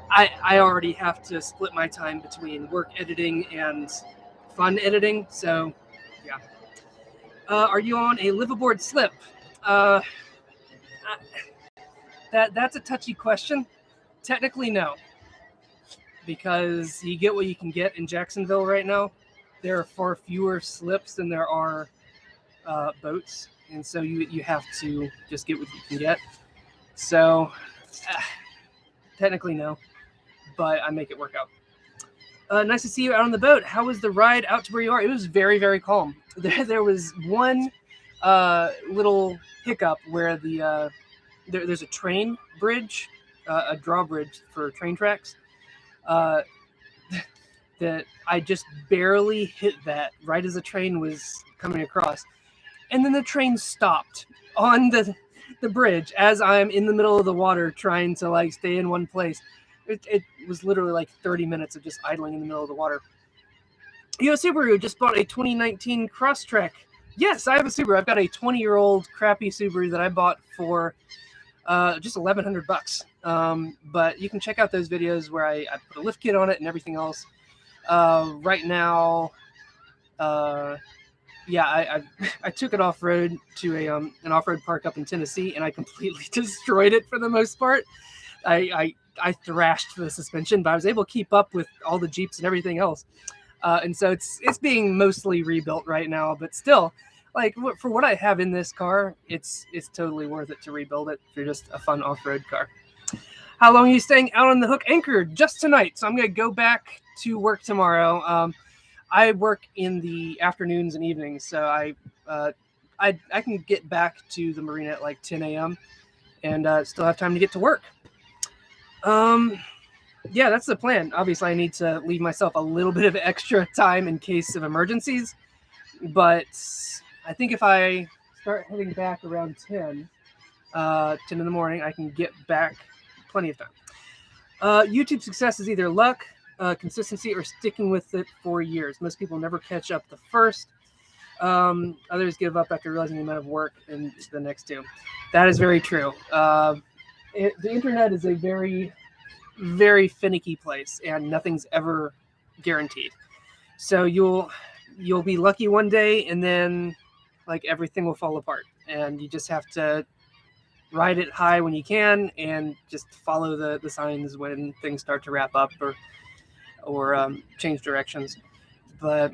I already have to split my time between work editing and fun editing. So, yeah. Are you on a liveaboard slip? That's a touchy question. Technically, no, because you get what you can get in Jacksonville right now. There are far fewer slips than there are boats, and so you have to just get what you can get. So, technically, no, but I make it work out. Nice to see you out on the boat. How was the ride out to where you are? It was very, very calm. There was one little hiccup where there's a train bridge, a drawbridge for train tracks, that I just barely hit that right as the train was coming across. And then the train stopped on the bridge as I'm in the middle of the water trying to like stay in one place. It was literally like 30 minutes of just idling in the middle of the water. Yo, Subaru just bought a 2019 Crosstrek. Yes, I have a Subaru. I've got a 20-year-old crappy Subaru that I bought for just $1,100. But you can check out those videos where I put a lift kit on it and everything else. Right now, yeah, I took it off road to an off road park up in Tennessee, and I completely destroyed it for the most part. I thrashed the suspension, but I was able to keep up with all the Jeeps and everything else. And so it's being mostly rebuilt right now, but still, like for what I have in this car, it's totally worth it to rebuild it for just a fun off-road car. How long are you staying out on the hook anchor? Just tonight. So I'm going to go back to work tomorrow. I work in the afternoons and evenings, so I can get back to the marina at like 10 a.m. and still have time to get to work. Yeah, that's the plan. Obviously, I need to leave myself a little bit of extra time in case of emergencies, but I think if I start heading back around 10 in the morning, I can get back plenty of time. YouTube success is either luck, consistency, or sticking with it for years. Most people never catch up the first. Others give up after realizing the amount of work in the next two. That is very true. The internet is a very, very finicky place, and nothing's ever guaranteed. So you'll be lucky one day, and then like everything will fall apart, and you just have to ride it high when you can, and just follow the signs when things start to wrap up or change directions. But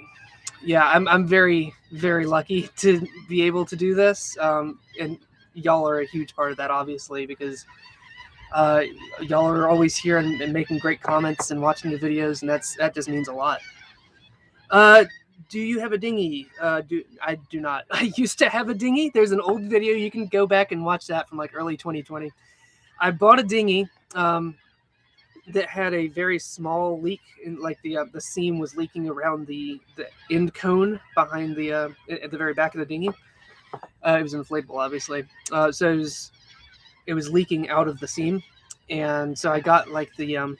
yeah, I'm very, very lucky to be able to do this, and y'all are a huge part of that, obviously, because y'all are always here and making great comments and watching the videos, and that just means a lot. Do you have a dinghy? I do not. I used to have a dinghy. There's an old video. You can go back and watch that from like early 2020. I bought a dinghy that had a very small leak, in like the seam was leaking around the end cone behind the at the very back of the dinghy. It was inflatable, obviously. So it was leaking out of the seam, and so I got like the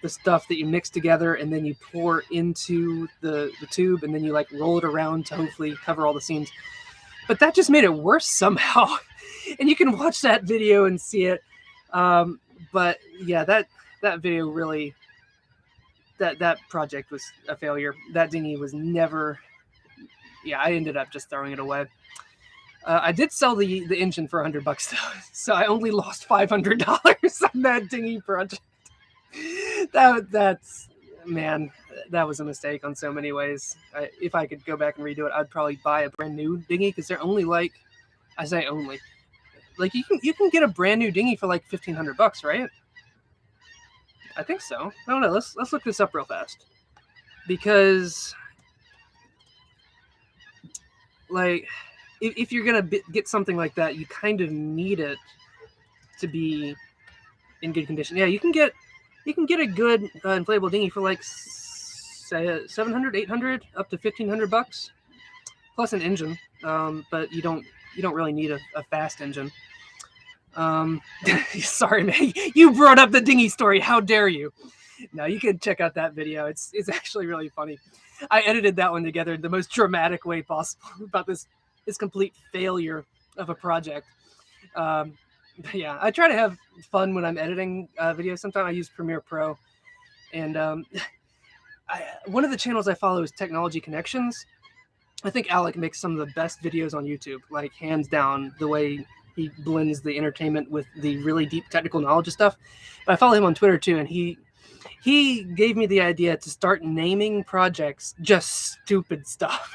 stuff that you mix together and then you pour into the tube, and then you like roll it around to hopefully cover all the seams. But that just made it worse somehow. And you can watch that video and see it. But yeah, that video really, that project was a failure. That dinghy was never, yeah, I ended up just throwing it away. I did sell the engine for $100 though, so I only lost $500 on that dinghy project. That's man, that was a mistake on so many ways. If I could go back and redo it, I'd probably buy a brand new dinghy, because they're only like, I say only, like you can get a brand new dinghy for like $1,500, right? I think so. I don't know. Let's look this up real fast, because like if you're gonna get something like that, you kind of need it to be in good condition. Yeah, you can get a good inflatable dinghy for like say $700, $800, up to $1,500 plus an engine. But you don't really need a fast engine. Sorry, man. You brought up the dinghy story. How dare you? No, you can check out that video. It's actually really funny. I edited that one together in the most dramatic way possible about this complete failure of a project. But yeah, I try to have fun when I'm editing videos. Sometimes I use Premiere Pro, and one of the channels I follow is Technology Connections. I think Alec makes some of the best videos on YouTube, like hands down, the way he blends the entertainment with the really deep technical knowledge of stuff. But I follow him on Twitter too, and he gave me the idea to start naming projects just stupid stuff.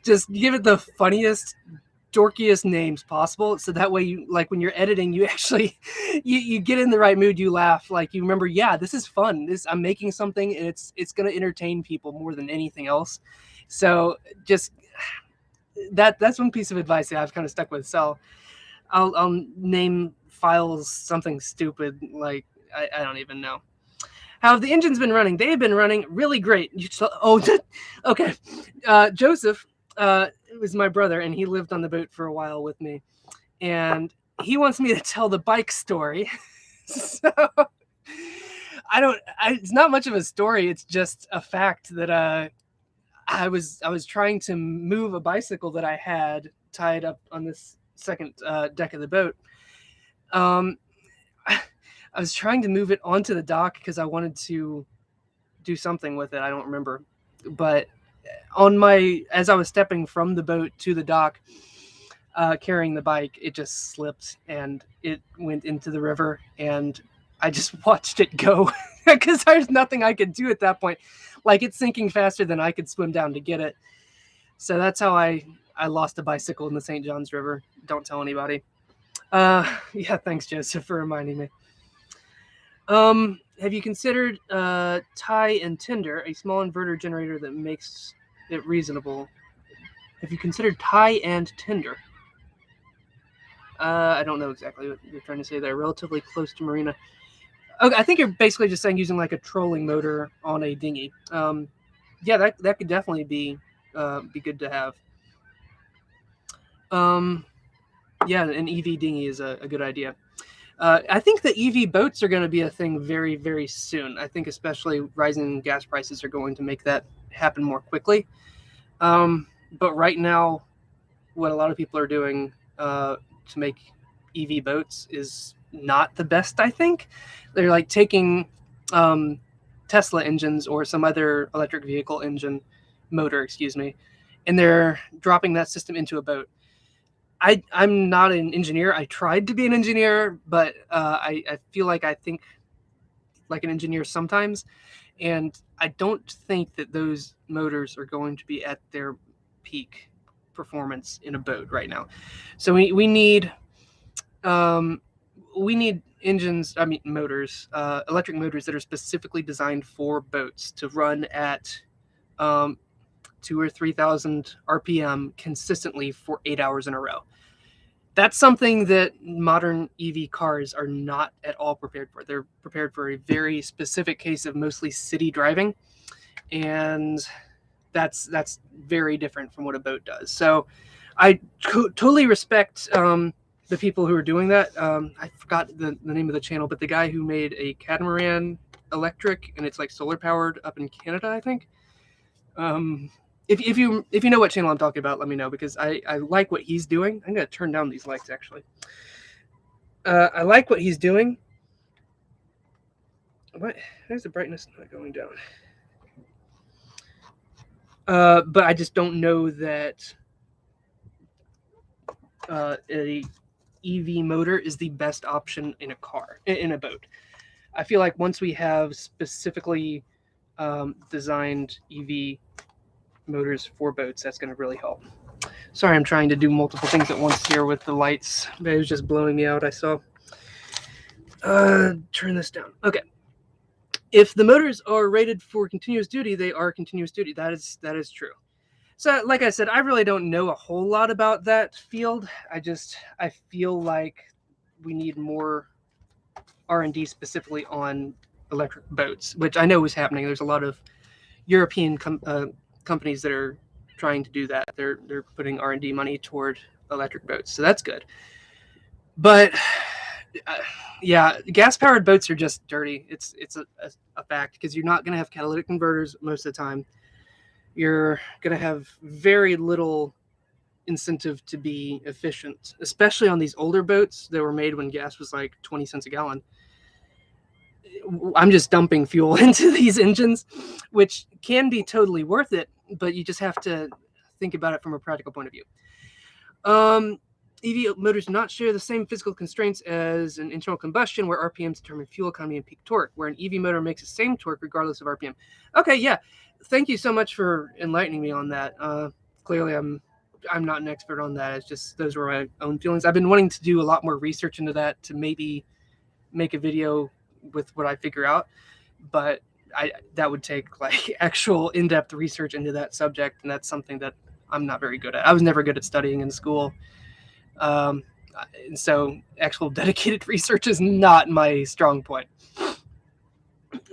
Just give it the funniest, dorkiest names possible, so that way you, like, when you're editing, you actually you get in the right mood, you laugh, like you remember, yeah, this is fun, I'm making something, and it's going to entertain people more than anything else. So just that's one piece of advice that I've kind of stuck with. So I'll name files something stupid, like I don't even know. How have the engines been running? They've been running really great. Okay. Joseph was my brother, and he lived on the boat for a while with me. And he wants me to tell the bike story. So it's not much of a story. It's just a fact that I was trying to move a bicycle that I had tied up on this second deck of the boat. I was trying to move it onto the dock because I wanted to do something with it. I don't remember. But as I was stepping from the boat to the dock, carrying the bike, it just slipped and it went into the river, and I just watched it go because there's nothing I could do at that point. Like, it's sinking faster than I could swim down to get it. So that's how I lost a bicycle in the St. Johns River. Don't tell anybody. Yeah, thanks, Joseph, for reminding me. Have you considered Tie and Tinder, a small inverter generator that makes it reasonable? Have you considered Tie and Tinder? I don't know exactly what you're trying to say there. Relatively close to marina. Okay, I think you're basically just saying using like a trolling motor on a dinghy. Yeah, that could definitely be good to have. Yeah, an EV dinghy is a good idea. I think the EV boats are going to be a thing very, very soon. I think especially rising gas prices are going to make that happen more quickly. But right now, what a lot of people are doing to make EV boats is not the best, I think. They're like taking Tesla engines or some other electric vehicle motor, and they're dropping that system into a boat. I'm not an engineer. I tried to be an engineer, but I feel like I think like an engineer sometimes, and I don't think that those motors are going to be at their peak performance in a boat right now. So we need engines, motors, electric motors that are specifically designed for boats to run at 2,000 or 3,000 RPM consistently for 8 hours in a row. That's something that modern EV cars are not at all prepared for. They're prepared for a very specific case of mostly city driving, and that's very different from what a boat does. So I totally respect the people who are doing that. I forgot the name of the channel, but the guy who made a catamaran electric, and it's like solar powered up in Canada, I think. If you know what channel I'm talking about, let me know, because I like what he's doing. I'm going to turn down these lights, actually. I like what he's doing. Why is the brightness not going down? But I just don't know that a EV motor is the best option in a car, in a boat. I feel like once we have specifically designed EV motors for boats, that's going to really help. Sorry, I'm trying to do multiple things at once here with the lights, but it was just blowing me out, I saw. Turn this down. Okay. If the motors are rated for continuous duty, they are continuous duty. That is true. So, like I said, I really don't know a whole lot about that field. I feel like we need more R&D specifically on electric boats, which I know is happening. There's a lot of European companies that are trying to do that. They're putting R&D money toward electric boats, so that's good. But Yeah, gas-powered boats are just dirty. It's a fact, because you're not going to have catalytic converters most of the time. You're going to have very little incentive to be efficient, especially on these older boats that were made when gas was like 20 cents a gallon. I'm just dumping fuel into these engines, which can be totally worth it, but you just have to think about it from a practical point of view. EV motors do not share the same physical constraints as an internal combustion, where RPMs determine fuel economy and peak torque, where an EV motor makes the same torque regardless of RPM. Okay, yeah. Thank you so much for enlightening me on that. Clearly, I'm not an expert on that. It's just those were my own feelings. I've been wanting to do a lot more research into that to maybe make a video with what I figure out, but that would take like actual in-depth research into that subject, and that's something that I'm not very good at. I was never good at studying in school. And so actual dedicated research is not my strong point.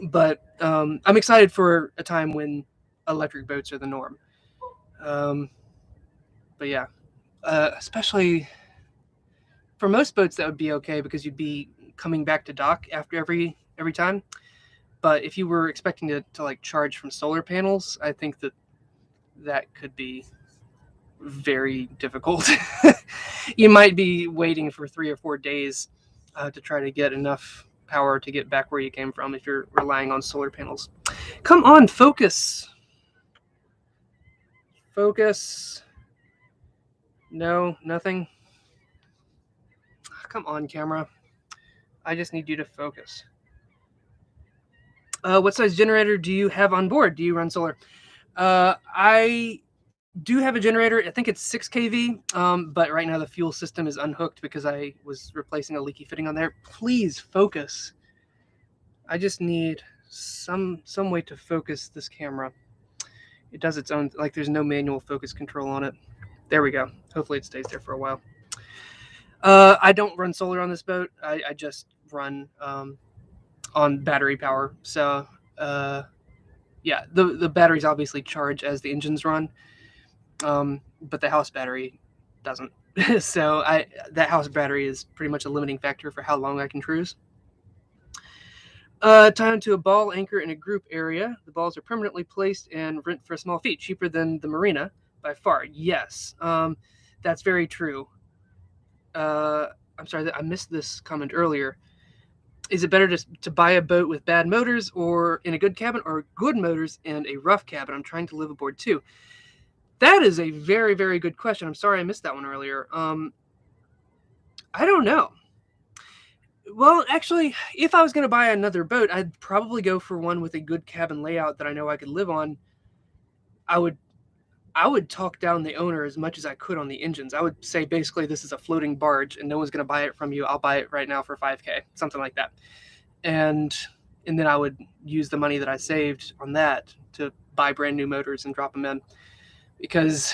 But I'm excited for a time when electric boats are the norm. But yeah, especially for most boats, that would be okay because you'd be coming back to dock after every time. But if you were expecting to like charge from solar panels, I think that could be very difficult. You might be waiting for 3 or 4 days to try to get enough power to get back where you came from if you're relying on solar panels. Come on, focus. Focus. No, nothing. Come on, camera. I just need you to focus. What size generator do you have on board? Do you run solar? I do have a generator. I think it's 6 kV, but right now the fuel system is unhooked because I was replacing a leaky fitting on there. Please focus. I just need some way to focus this camera. It does its own, like there's no manual focus control on it. There we go. Hopefully it stays there for a while. I don't run solar on this boat. I just run on battery power. So yeah, the batteries obviously charge as the engines run. But the house battery doesn't. So that house battery is pretty much a limiting factor for how long I can cruise. Tied to a ball anchor in a group area. The balls are permanently placed and rent for a small fee, cheaper than the marina by far. Yes, that's very true. I'm sorry, I missed this comment earlier. Is it better to buy a boat with bad motors or in a good cabin, or good motors and a rough cabin? I'm trying to live aboard too. That is a very, very good question. I'm sorry I missed that one earlier. I don't know. Well, actually, if I was going to buy another boat, I'd probably go for one with a good cabin layout that I know I could live on. I would talk down the owner as much as I could on the engines. I would say basically this is a floating barge and no one's going to buy it from you. I'll buy it right now for $5,000, something like that. And then I would use the money that I saved on that to buy brand new motors and drop them in. Because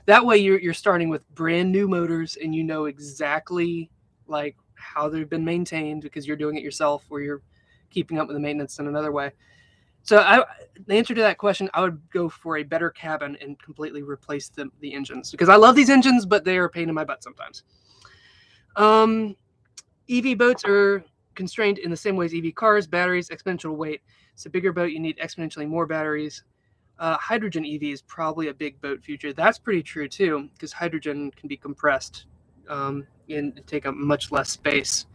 that way you're starting with brand new motors and you know exactly like how they've been maintained because you're doing it yourself, or you're keeping up with the maintenance in another way. So the answer to that question, I would go for a better cabin and completely replace the engines, because I love these engines, but they are a pain in my butt sometimes. EV boats are constrained in the same way as EV cars, batteries, exponential weight. It's a bigger boat, you need exponentially more batteries. Hydrogen EV is probably a big boat future. That's pretty true too, because hydrogen can be compressed and take up much less space.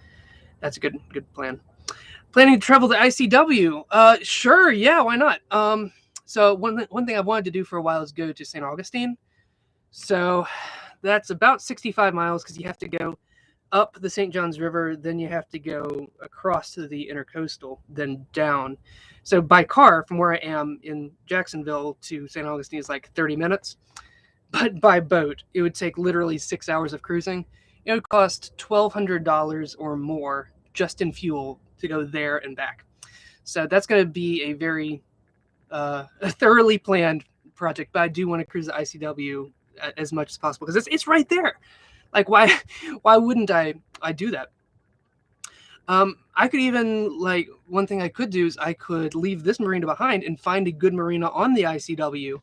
That's a good plan. Planning to travel to ICW? Sure, yeah, why not? So one thing I've wanted to do for a while is go to St. Augustine. So that's about 65 miles because you have to go up the St. Johns River, then you have to go across to the Intercoastal, then down. So by car from where I am in Jacksonville to St. Augustine is like 30 minutes. But by boat, it would take literally 6 hours of cruising. It would cost $1,200 or more just in fuel to go there and back. So that's going to be a very thoroughly planned project. But I do want to cruise the ICW as much as possible because it's right there. Like why wouldn't I do that? I could even, like, one thing I could do is I could leave this marina behind and find a good marina on the ICW,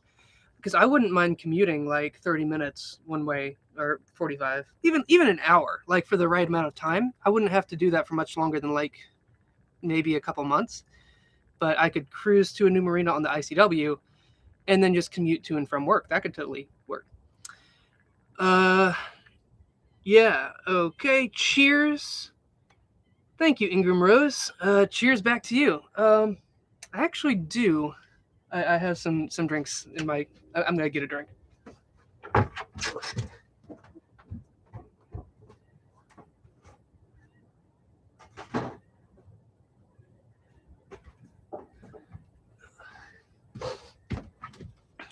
because I wouldn't mind commuting like 30 minutes one way or 45, even an hour, like for the right amount of time. I wouldn't have to do that for much longer than like maybe a couple months, but I could cruise to a new marina on the ICW and then just commute to and from work. That could totally work. Yeah, okay, cheers. Thank you, Ingram Rose. Cheers back to you. I actually do. I have some drinks in my. I'm gonna get a drink.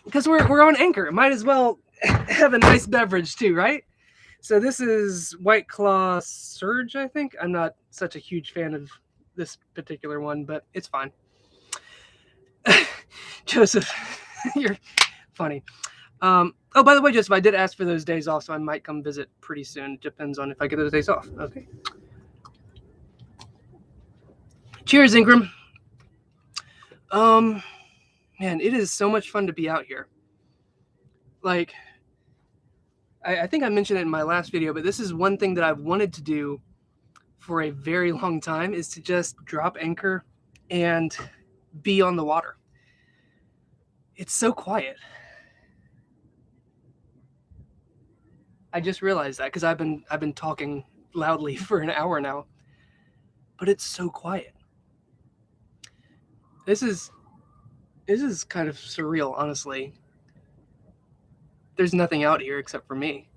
Because we're on Anchor, might as well have a nice beverage too, right? So this is White Claw Surge, I think. I'm not such a huge fan of this particular one, but it's fine. Joseph, you're funny. Oh, by the way, Joseph, I did ask for those days off, so I might come visit pretty soon. Depends on if I get those days off. Okay. Cheers, Ingram. Man, it is so much fun to be out here. Like, I think I mentioned it in my last video, but this is one thing that I've wanted to do for a very long time, is to just drop anchor and be on the water. It's so quiet. I just realized that because I've been talking loudly for an hour now, but it's so quiet. This is kind of surreal, honestly. There's nothing out here except for me.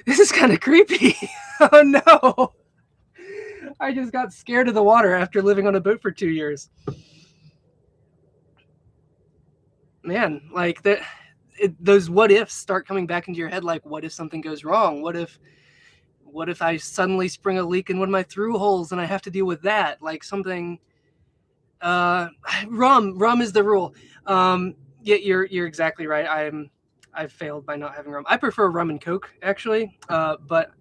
This is kind of creepy. Oh no. I just got scared of the water after living on a boat for 2 years. Man, like those what ifs start coming back into your head. Like, what if something goes wrong? What if I suddenly spring a leak in one of my through holes and I have to deal with that? Like something. Rum is the rule. Yeah, you're exactly right. I've failed by not having rum. I prefer rum and Coke actually, but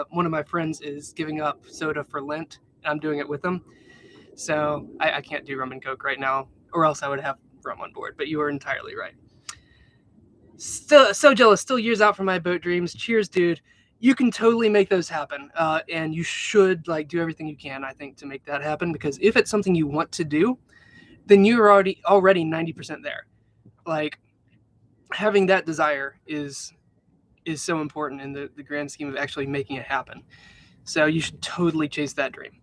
one of my friends is giving up soda for Lent, and I'm doing it with them. So I can't do rum and Coke right now, or else I would have rum on board. But you are entirely right. Still so jealous. Still years out from my boat dreams. Cheers, dude. You can totally make those happen, and you should like do everything you can, I think, to make that happen. Because if it's something you want to do, then you're already 90% there. Like, having that desire is so important in the grand scheme of actually making it happen. So you should totally chase that dream.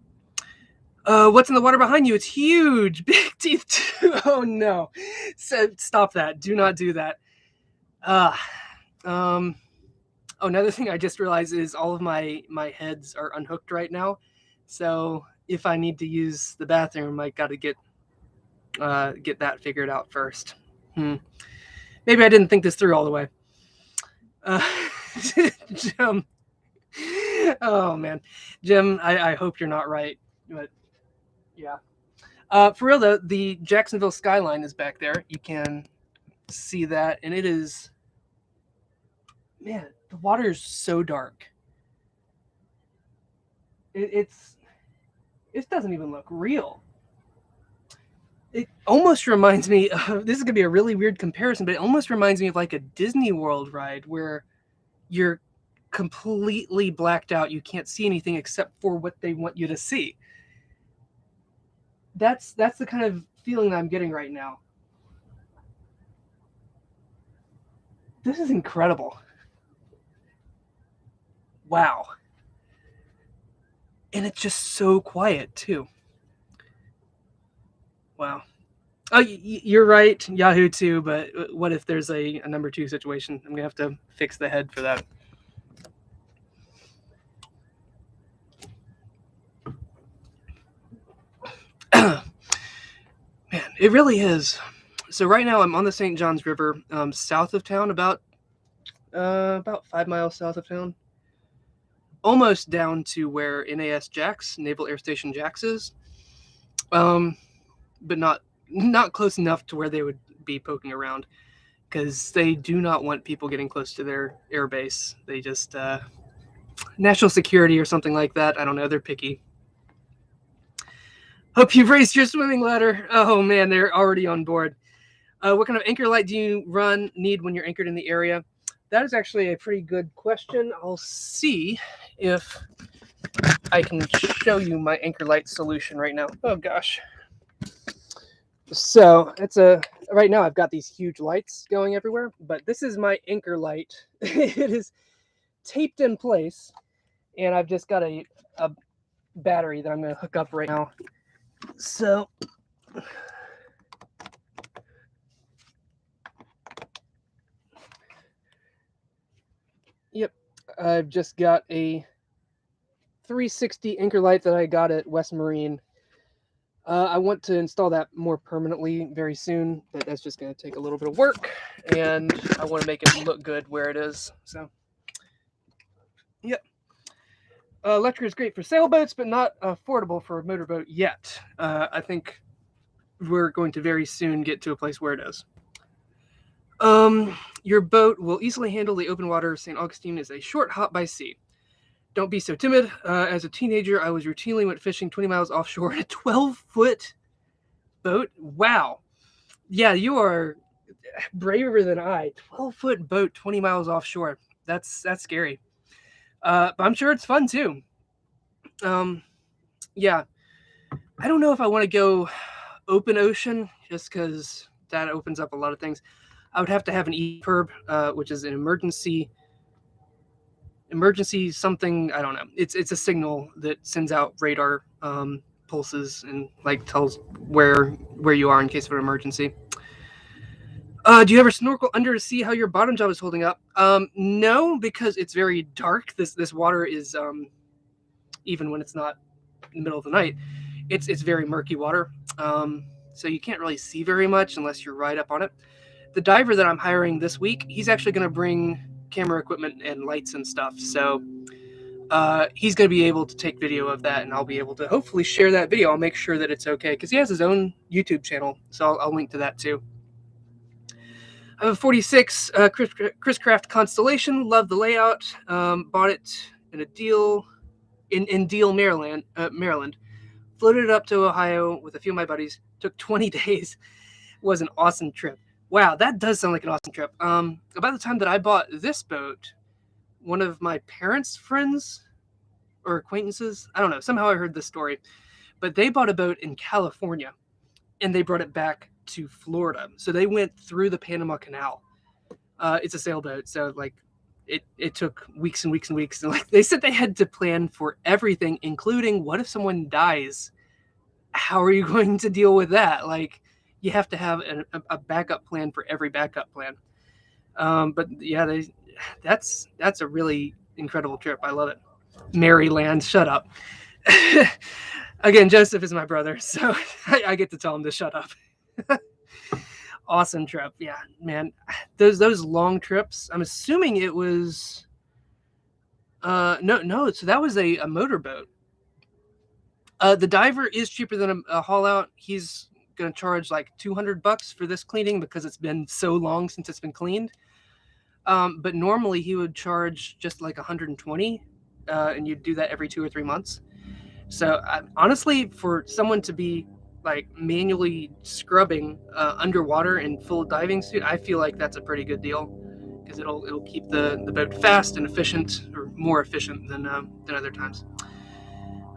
What's in the water behind you? It's huge. Big teeth too. Oh no. So stop that. Do not do that. Another thing I just realized is all of my heads are unhooked right now. So if I need to use the bathroom, I got to get that figured out first. Maybe I didn't think this through all the way. Jim. Oh man, Jim, I hope you're not right, but yeah. For real though, the Jacksonville skyline is back there. You can see that, and it is, man, the water is so dark. It doesn't even look real. It almost reminds me of, this is gonna be a really weird comparison, but it almost reminds me of like a Disney World ride where you're completely blacked out. You can't see anything except for what they want you to see. That's the kind of feeling that I'm getting right now. This is incredible. Wow. And it's just so quiet too. Wow. Oh, you're right, Yahoo too, but what if there's a number 2 situation? I'm gonna have to fix the head for that. Man, it really is. So right now I'm on the St. Johns River, south of town, about 5 miles south of town, almost down to where NAS Jax, Naval Air Station Jax is, but not close enough to where they would be poking around, because they do not want people getting close to their air base. They just national security or something like that. I don't know. They're picky. Hope you've raised your swimming ladder. Oh man, they're already on board. What kind of anchor light do you need when you're anchored in the area? that is actually a pretty good question. I'll see if I can show you my anchor light solution right now. Oh gosh. So right now I've got these huge lights going everywhere, but this is my anchor light. It is taped in place, and I've just got a battery that I'm going to hook up right now. So yep, I've just got a 360 anchor light that I got at West Marine. I want to install that more permanently very soon, but that's just going to take a little bit of work, and I want to make it look good where it is. So yep. Electric is great for sailboats, but not affordable for a motorboat yet. I think we're going to very soon get to a place where it is. Your boat will easily handle the open water. St. Augustine is a short hop by sea. Don't be so timid. As a teenager, I was routinely went fishing 20 miles offshore in a 12-foot boat. Wow. Yeah, you are braver than I. 12-foot boat, 20 miles offshore. That's scary. But I'm sure it's fun too. Yeah. I don't know if I want to go open ocean just because that opens up a lot of things. I would have to have an EPIRB, which is an emergency something. I don't know. It's a signal that sends out radar pulses and like tells where you are in case of an emergency. Do you ever snorkel under to see how your bottom job is holding up? No, because it's very dark. This water is even when it's not in the middle of the night, it's very murky water. So you can't really see very much unless you're right up on it. The diver that I'm hiring this week, he's actually going to bring camera equipment and lights and stuff. So he's going to be able to take video of that, and I'll be able to hopefully share that video. I'll make sure that it's okay because he has his own YouTube channel. So I'll link to that too. I have a 46 Chris Craft Constellation. Love the layout. Bought it in a deal in Deal, Maryland. Floated it up to Ohio with a few of my buddies. Took 20 days. Was an awesome trip. Wow, that does sound like an awesome trip. About the time that I bought this boat, one of my parents' friends or acquaintances, I don't know, somehow I heard this story, but they bought a boat in California and they brought it back to Florida. So they went through the Panama Canal. It's a sailboat, so like it took weeks and weeks and weeks. And like they said they had to plan for everything, including what if someone dies? How are you going to deal with that? Like, you have to have a backup plan for every backup plan. But yeah, that's a really incredible trip. I love it. Maryland, shut up. Again, Joseph is my brother, so I get to tell him to shut up. Awesome trip. Yeah, man. Those long trips, I'm assuming it was no, so that was a motorboat. The diver is cheaper than a haul out. He's going to charge like $200 for this cleaning because it's been so long since it's been cleaned. But normally he would charge just like $120, and you'd do that every 2 or 3 months. So honestly, for someone to be like manually scrubbing underwater in full diving suit, I feel like that's a pretty good deal because it'll keep the boat fast and efficient, or more efficient than other times.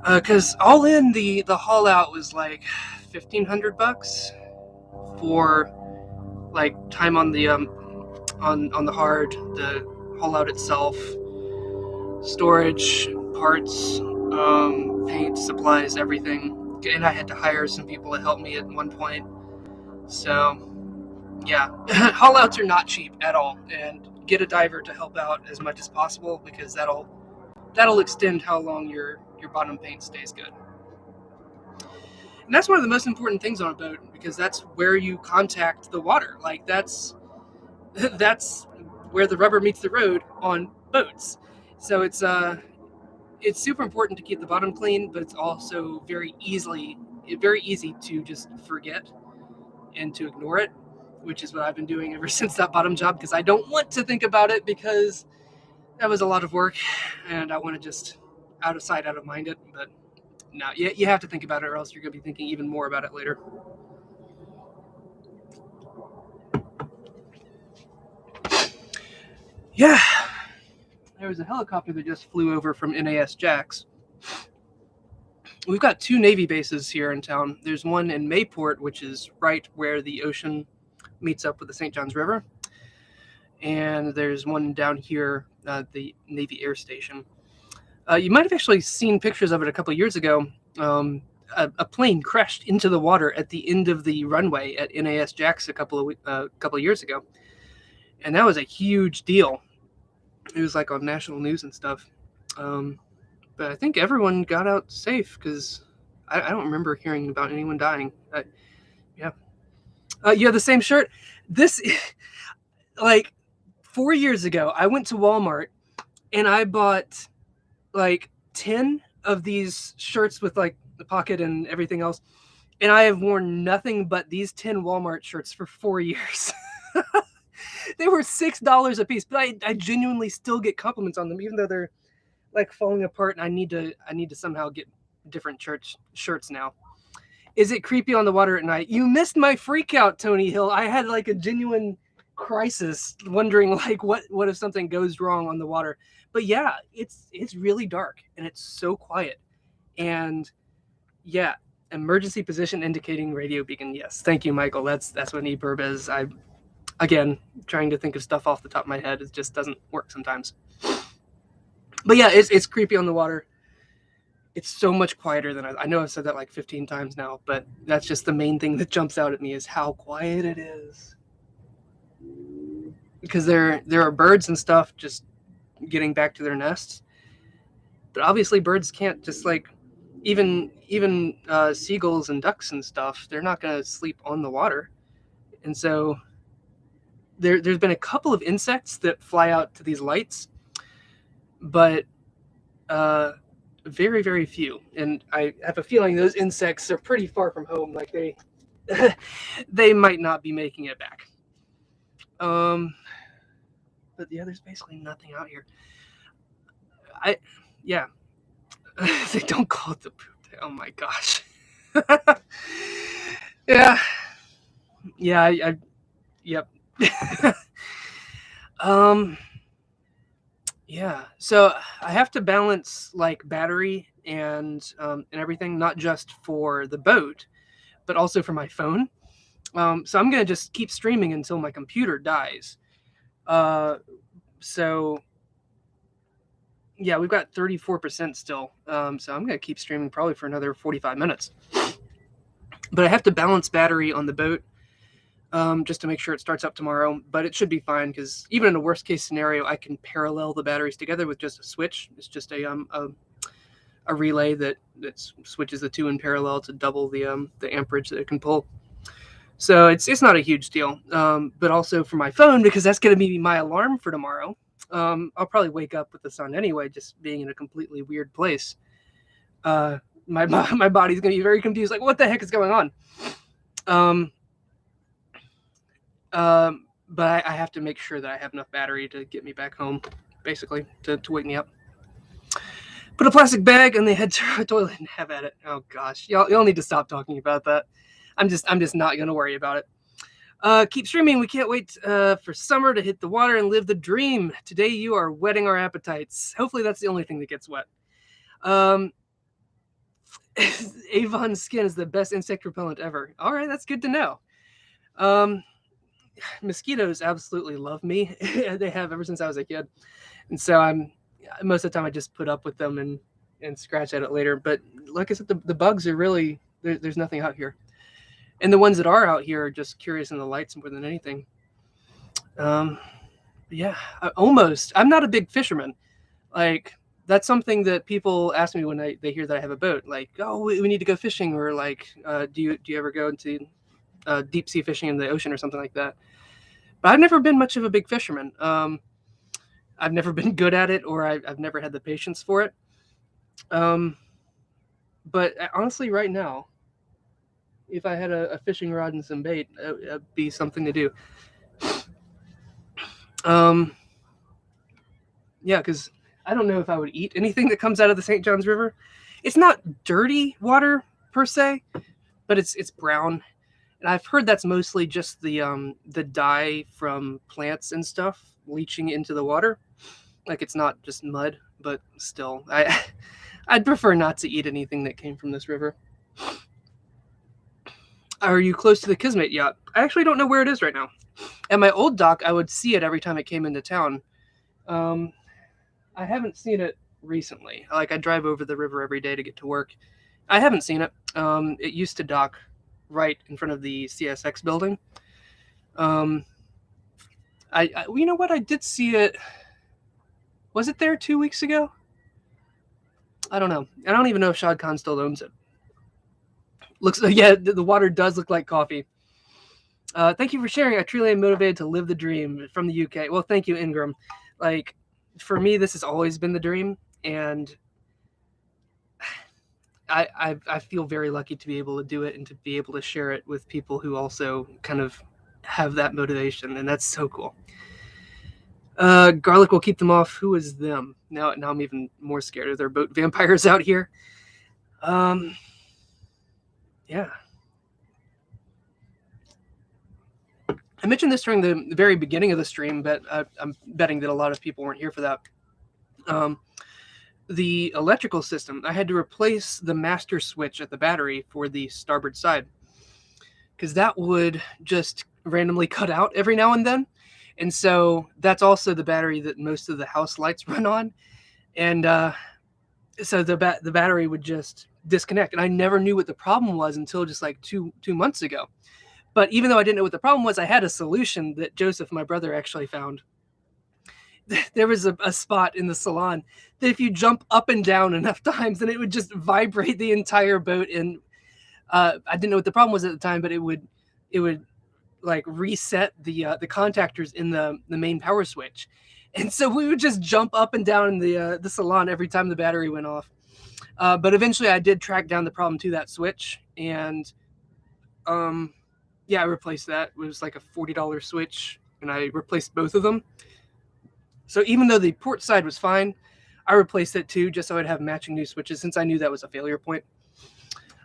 Because all in the haul out was like $1,500 for like time on the on the hard, the haul out itself, storage, parts, paint, supplies, everything. And I had to hire some people to help me at one point. So yeah, haul outs are not cheap at all, and get a diver to help out as much as possible because that'll extend how long your bottom paint stays good. And that's one of the most important things on a boat, because that's where you contact the water. Like that's where the rubber meets the road on boats. So it's super important to keep the bottom clean, but it's also very easy to just forget and to ignore it, which is what I've been doing ever since that bottom job, because I don't want to think about it because that was a lot of work and I want to just out of sight, out of mind it. But no, you have to think about it, or else you're going to be thinking even more about it later. Yeah, there was a helicopter that just flew over from NAS Jax. We've got 2 Navy bases here in town. There's one in Mayport, which is right where the ocean meets up with the St. Johns River. And there's one down here, the Navy Air Station. You might have actually seen pictures of it a couple of years ago. A plane crashed into the water at the end of the runway at NAS Jax a couple of years ago. And that was a huge deal. It was like on national news and stuff. But I think everyone got out safe because I don't remember hearing about anyone dying. Yeah. You have the same shirt? This, like, 4 years ago, I went to Walmart and I bought like 10 of these shirts with like the pocket and everything else. And I have worn nothing but these 10 Walmart shirts for 4 years. They were $6 a piece, but I genuinely still get compliments on them, even though they're like falling apart, and I need to somehow get different shirts now. Is it creepy on the water at night? You missed my freak out, Tony Hill. I had like a genuine crisis, wondering like what if something goes wrong on the water. But yeah, it's really dark and it's so quiet. And yeah, emergency position indicating radio beacon. Yes, thank you, Michael. That's what an EBIRB is. Again, trying to think of stuff off the top of my head, it just doesn't work sometimes. But yeah, it's creepy on the water. It's so much quieter than I know I've said that like 15 times now, but that's just the main thing that jumps out at me is how quiet it is. Because there are birds and stuff just getting back to their nests. But obviously birds can't just like, even seagulls and ducks and stuff, they're not going to sleep on the water. And so there's been a couple of insects that fly out to these lights, but very, very few. And I have a feeling those insects are pretty far from home. Like they might not be making it back. But yeah, there's basically nothing out here. They don't call it the poop day. Oh my gosh. Yeah. Yep. Yeah, so I have to balance like battery and everything, not just for the boat, but also for my phone. So I'm gonna just keep streaming until my computer dies. So yeah, we've got 34% still. So I'm gonna keep streaming probably for another 45 minutes. But I have to balance battery on the boat. Just to make sure it starts up tomorrow, but it should be fine because even in a worst case scenario, I can parallel the batteries together with just a switch. It's just a relay that switches the two in parallel to double the amperage that it can pull. So it's not a huge deal. But also for my phone, because that's going to be my alarm for tomorrow. I'll probably wake up with the sun anyway, just being in a completely weird place. My body's going to be very confused, like what the heck is going on? But I have to make sure that I have enough battery to get me back home, basically, to wake me up. Put a plastic bag and they head to a toilet and have at it. Oh gosh, y'all need to stop talking about that. I'm just not gonna worry about it. Keep streaming. We can't wait for summer to hit the water and live the dream. Today you are whetting our appetites. Hopefully that's the only thing that gets wet. Avon skin is the best insect repellent ever. All right, that's good to know. Mosquitoes absolutely love me. They have ever since I was a kid, and so most of the time I just put up with them and scratch at it later. But like I said, the bugs are really there's nothing out here, and the ones that are out here are just curious in the lights more than anything. Yeah, I'm not a big fisherman. Like that's something that people ask me when they hear that I have a boat. Like, oh, we need to go fishing, or like, do you ever go into deep sea fishing in the ocean or something like that? But I've never been much of a big fisherman. I've never been good at it, or I've never had the patience for it. But honestly, right now, if I had a fishing rod and some bait, it'd be something to do. Yeah, because I don't know if I would eat anything that comes out of the St. Johns River. It's not dirty water per se, but it's brown. And I've heard that's mostly just the dye from plants and stuff leaching into the water. Like it's not just mud, but still, I'd prefer not to eat anything that came from this river. Are you close to the Kismet yacht? I actually don't know where it is right now. At my old dock, I would see it every time it came into town. I haven't seen it recently. Like I drive over the river every day to get to work. I haven't seen it. It used to dock right in front of the CSX building. You know what? I did see it. Was it there 2 weeks ago? I don't know. I don't even know if Shad Khan still owns it. Looks yeah, the water does look like coffee. Thank you for sharing. I truly am motivated to live the dream from the UK. Well, thank you, Ingram. Like for me, this has always been the dream, and I feel very lucky to be able to do it and to be able to share it with people who also kind of have that motivation, and that's so cool. Garlic will keep them off. Who is them? Now I'm even more scared. Are there boat vampires out here? Yeah. I mentioned this during the very beginning of the stream, but I'm betting that a lot of people weren't here for that. The electrical system, I had to replace the master switch at the battery for the starboard side because that would just randomly cut out every now and then. And so that's also the battery that most of the house lights run on. And so the battery would just disconnect. And I never knew what the problem was until just like two months ago. But even though I didn't know what the problem was, I had a solution that Joseph, my brother, actually found. There was a spot in the salon that if you jump up and down enough times, then it would just vibrate the entire boat. And I didn't know what the problem was at the time, but it would like reset the contactors in the main power switch. And so we would just jump up and down in the salon every time the battery went off. But eventually I did track down the problem to that switch, and yeah, I replaced that. It was like a $40 switch, and I replaced both of them. So even though the port side was fine, I replaced it too, just so I'd have matching new switches, since I knew that was a failure point.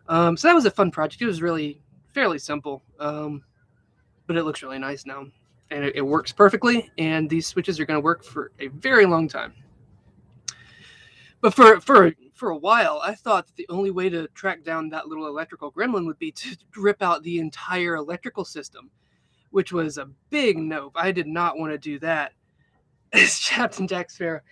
So that was a fun project. It was really fairly simple, but it looks really nice now, and it works perfectly. And these switches are going to work for a very long time. But for a while, I thought that the only way to track down that little electrical gremlin would be to rip out the entire electrical system, which was a big nope. I did not want to do that. As Captain Jack Sparrow.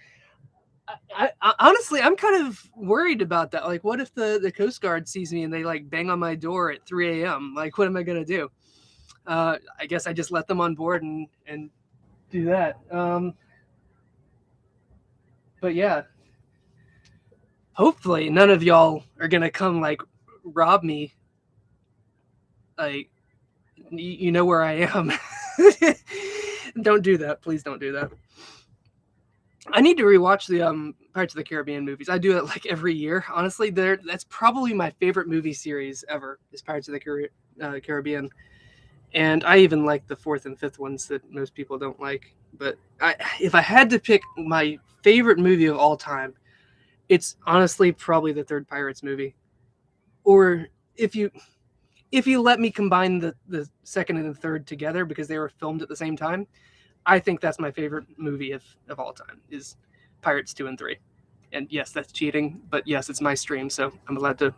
I honestly, I'm kind of worried about that. Like, what if the Coast Guard sees me and they like bang on my door at 3 a.m.? Like, what am I gonna do? I guess I just let them on board and do that. But yeah, hopefully none of y'all are gonna come like rob me. Like, you know where I am. Don't do that, please. Don't do that. I need to rewatch the Pirates of the Caribbean movies. I do it like every year. Honestly, that's probably my favorite movie series ever, is Pirates of the Caribbean. And I even like the fourth and fifth ones that most people don't like. But if I had to pick my favorite movie of all time, it's honestly probably the third Pirates movie. Or if you let me combine the second and the third together because they were filmed at the same time, I think that's my favorite movie of all time, is Pirates 2 and 3. And yes, that's cheating, but yes, it's my stream, so I'm allowed to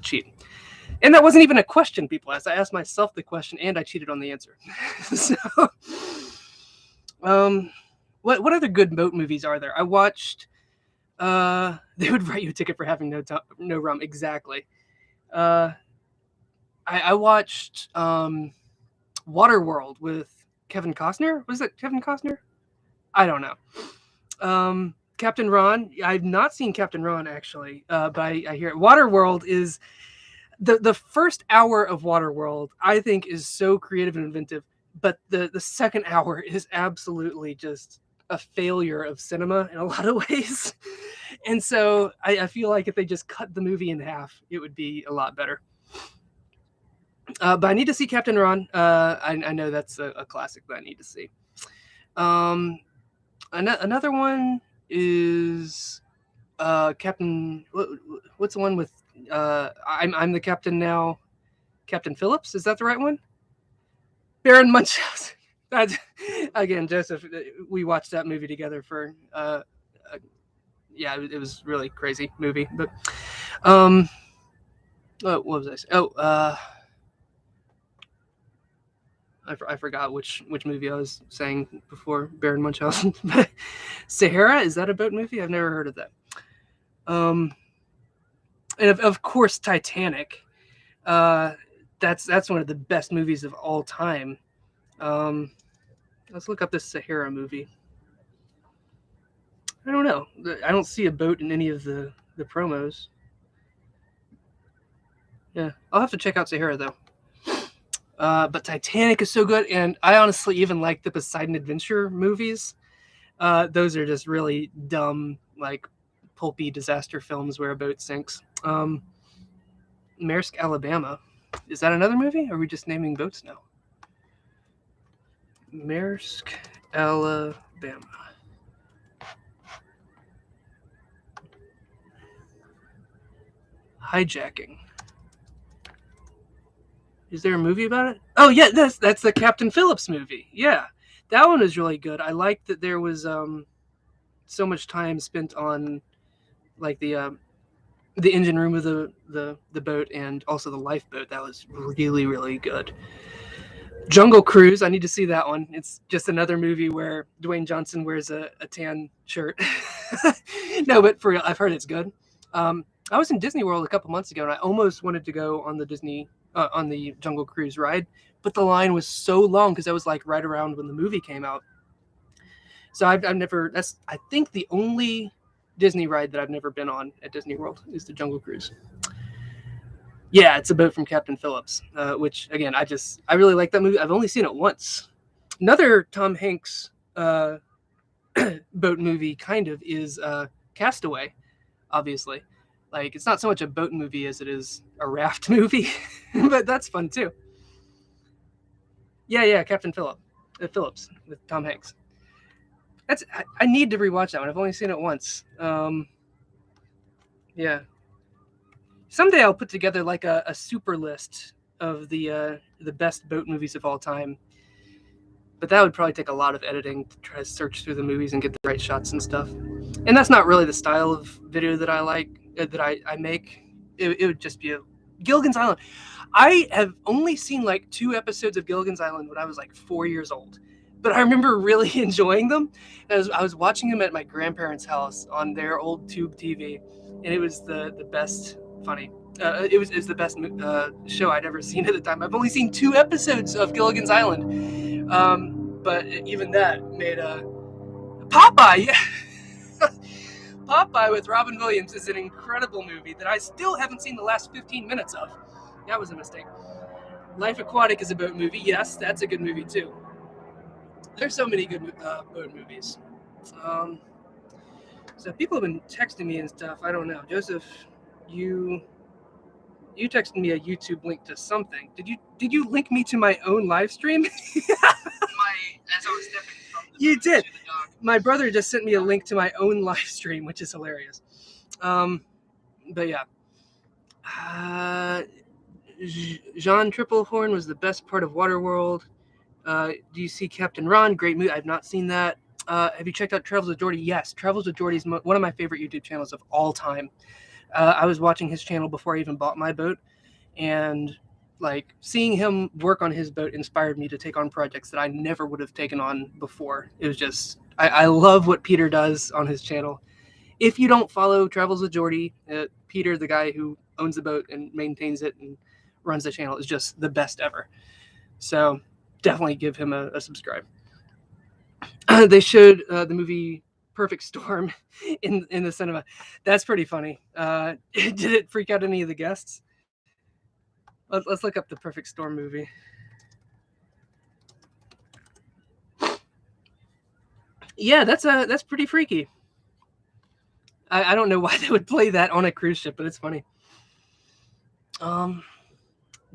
cheat. And that wasn't even a question people asked. I asked myself the question, and I cheated on the answer. So, what other good boat movies are there? I watched, they would write you a ticket for having no rum. Exactly. I watched Waterworld with Kevin Costner? Was it Kevin Costner? I don't know. Captain Ron. I've not seen Captain Ron actually, but I hear it. Waterworld is the first hour of Waterworld. I think is so creative and inventive, but the second hour is absolutely just a failure of cinema in a lot of ways. And so I feel like if they just cut the movie in half, it would be a lot better. But I need to see Captain Ron. I know that's a classic that I need to see. Another one is Captain. What's the one with I'm the Captain now? Captain Phillips, is that the right one? Baron Munchausen. Again, Joseph, we watched that movie together for yeah, it was really crazy movie. But what was I saying? I forgot which movie I was saying before Baron Munchausen. Sahara, is that a boat movie? I've never heard of that. And of course Titanic. That's one of the best movies of all time. Let's look up this Sahara movie. I don't know. I don't see a boat in any of the promos. Yeah, I'll have to check out Sahara though. But Titanic is so good, and I honestly even like the Poseidon Adventure movies. Those are just really dumb, like pulpy disaster films where a boat sinks. Maersk, Alabama. Is that another movie? Or are we just naming boats now? Maersk, Alabama. Hijacking. Is there a movie about it? Oh yeah, that's the Captain Phillips movie. Yeah, that one was really good. I liked that there was so much time spent on like the engine room of the boat and also the lifeboat. That was really, really good. Jungle Cruise, I need to see that one. It's just another movie where Dwayne Johnson wears a tan shirt. No, but for real, I've heard it's good. I was in Disney World a couple months ago, and I almost wanted to go on the Jungle Cruise ride, but the line was so long because I was like right around when the movie came out. So I've never. That's I think the only Disney ride that I've never been on at Disney World is the Jungle Cruise. Yeah, it's a boat from Captain Phillips, which again, I really like that movie. I've only seen it once. Another Tom Hanks boat movie kind of is Castaway, obviously. Like, it's not so much a boat movie as it is a raft movie, but that's fun too. Yeah, Captain Phillips with Tom Hanks. I need to rewatch that one. I've only seen it once. Yeah. Someday I'll put together like a super list of the best boat movies of all time. But that would probably take a lot of editing to try to search through the movies and get the right shots and stuff. And that's not really the style of video that I like, that I make. It would just be a Gilligan's Island. I have only seen like 2 episodes of Gilligan's Island when I was like 4 years old. But I remember really enjoying them. I was watching them at my grandparents' house on their old tube TV, and it was the best. Funny. It was the best show I'd ever seen at the time. I've only seen 2 episodes of Gilligan's Island, but even that made Popeye. Yeah. Popeye with Robin Williams is an incredible movie that I still haven't seen the last 15 minutes of. That was a mistake. Life Aquatic is a boat movie. Yes, that's a good movie too. There's so many good boat movies. So people have been texting me and stuff. I don't know. Joseph, you texted me a YouTube link to something. Did you link me to my own live stream? As I was stepping from the You did. to the dock. My brother just sent me a link to my own live stream, which is hilarious. But yeah. Jean Triplehorn was the best part of Waterworld. Do you see Captain Ron? Great movie. I've not seen that. Have you checked out Travels with Geordie? Yes, Travels with Geordie is one of my favorite YouTube channels of all time. I was watching his channel before I even bought my boat, and like seeing him work on his boat inspired me to take on projects that I never would have taken on before. It was just, I love what Peter does on his channel. If you don't follow Travels with Geordie, Peter, the guy who owns the boat and maintains it and runs the channel, is just the best ever. So definitely give him a subscribe. They showed the movie Perfect Storm in the cinema. That's pretty funny. Did it freak out any of the guests? Let's look up the Perfect Storm movie. Yeah, that's pretty freaky. I don't know why they would play that on a cruise ship, but it's funny.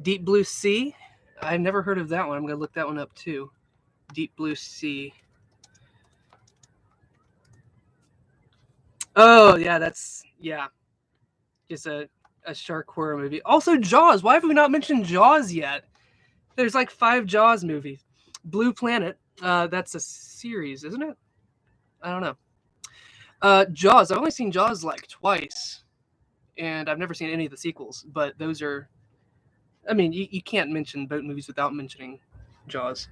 Deep Blue Sea. I've never heard of that one. I'm gonna look that one up too. Deep Blue Sea. Oh yeah, just a shark horror movie. Also Jaws. Why have we not mentioned Jaws yet? There's like 5 Jaws movies. Blue Planet. That's a series, isn't it? I don't know. Jaws. I've only seen Jaws like twice, and I've never seen any of the sequels. But those are, I mean, you can't mention boat movies without mentioning Jaws.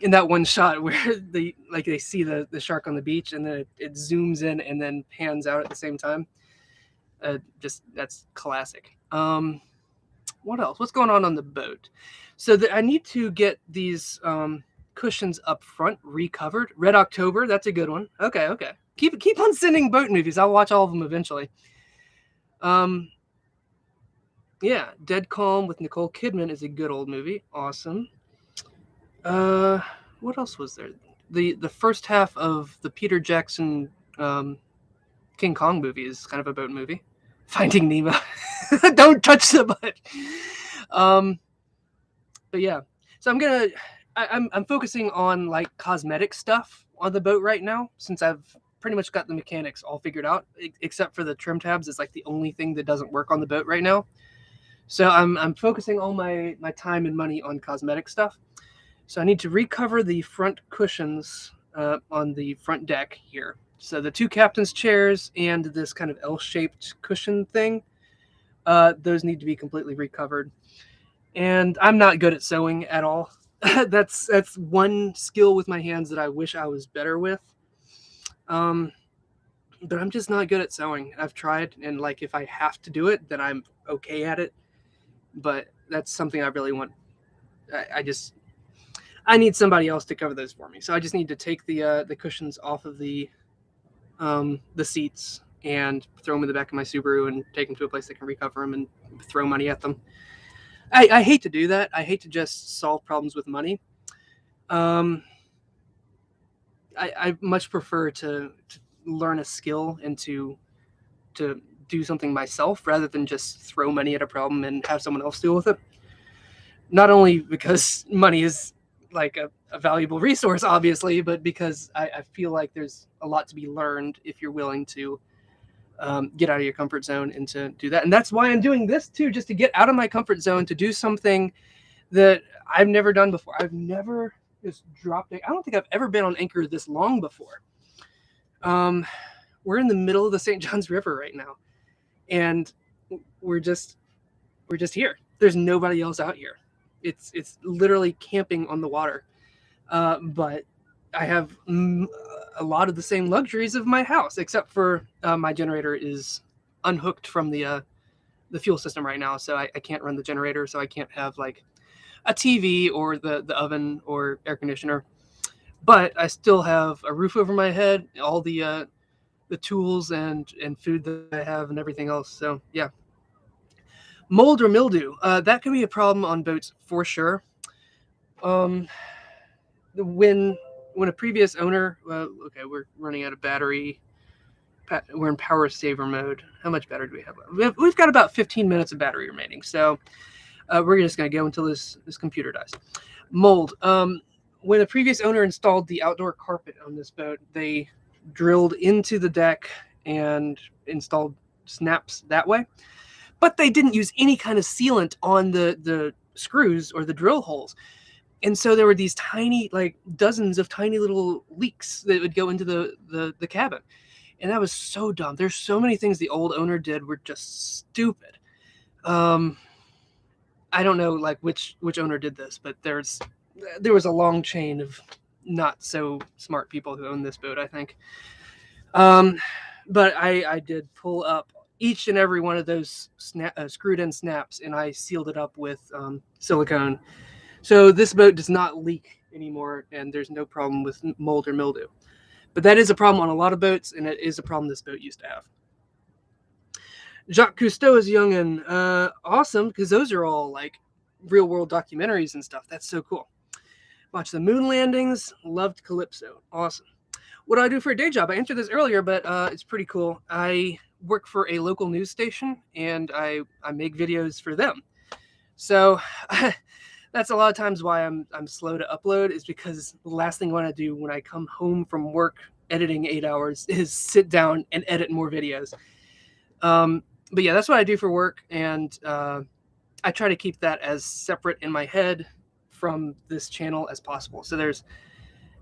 In that one shot where they see the shark on the beach, and then it zooms in and then pans out at the same time. Just that's classic. What else? What's going on the boat? So I need to get these cushions up front recovered. Red October, that's a good one. Okay. Keep on sending boat movies. I'll watch all of them eventually. Yeah, Dead Calm with Nicole Kidman is a good old movie. Awesome. What else was there? The first half of the Peter Jackson King Kong movie is kind of a boat movie. Finding Nemo. Don't touch the butt. But yeah, so I'm focusing on like cosmetic stuff on the boat right now, since I've pretty much got the mechanics all figured out, except for the trim tabs. It's like the only thing that doesn't work on the boat right now. So I'm focusing all my time and money on cosmetic stuff. So I need to recover the front cushions on the front deck here. So the two captain's chairs and this kind of L-shaped cushion thing, those need to be completely recovered. And I'm not good at sewing at all. That's one skill with my hands that I wish I was better with. But I'm just not good at sewing. I've tried, and like if I have to do it, then I'm okay at it. But that's something I really want. I need somebody else to cover those for me. So I just need to take the cushions off of the seats and throw them in the back of my Subaru and take them to a place that can recover them and throw money at them. I hate to do that. I hate to just solve problems with money. I much prefer to learn a skill and to do something myself rather than just throw money at a problem and have someone else deal with it. Not only because money is like a valuable resource, obviously, but because I feel like there's a lot to be learned if you're willing to get out of your comfort zone and to do that. And that's why I'm doing this too, just to get out of my comfort zone, to do something that I've never done before. I've never just dropped it. I don't think I've ever been on anchor this long before. We're in the middle of the St. Johns River right now, and we're just here. There's nobody else out here. It's literally camping on the water. But I have a lot of the same luxuries of my house, except for my generator is unhooked from the fuel system right now, so I can't run the generator, so I can't have like a TV or the oven or air conditioner. But I still have a roof over my head, all the tools and food that I have and everything else. So yeah. Mold or mildew, that can be a problem on boats for sure. When a previous owner, okay, we're running out of battery. We're in power saver mode. How much battery do we have? We've got about 15 minutes of battery remaining. So we're just going to go until this computer dies. Mold. When a previous owner installed the outdoor carpet on this boat, they drilled into the deck and installed snaps that way. But they didn't use any kind of sealant on the screws or the drill holes. And so there were these tiny, like dozens of tiny little leaks that would go into the cabin. And that was so dumb. There's so many things the old owner did were just stupid. I don't know like which owner did this, but there was a long chain of not so smart people who own this boat, I think. But I did pull up each and every one of those screwed in snaps, and I sealed it up with silicone. So this boat does not leak anymore, and there's no problem with mold or mildew. But that is a problem on a lot of boats, and it is a problem this boat used to have. Jacques Cousteau is young and awesome, because those are all like real world documentaries and stuff. That's so cool. Watch the moon landings. Loved Calypso. Awesome. What do I do for a day job? I answered this earlier, but it's pretty cool. I work for a local news station, and I make videos for them. So that's a lot of times why I'm slow to upload, is because the last thing I want to do when I come home from work editing 8 hours is sit down and edit more videos. But yeah, that's what I do for work, and I try to keep that as separate in my head from this channel as possible. So there's,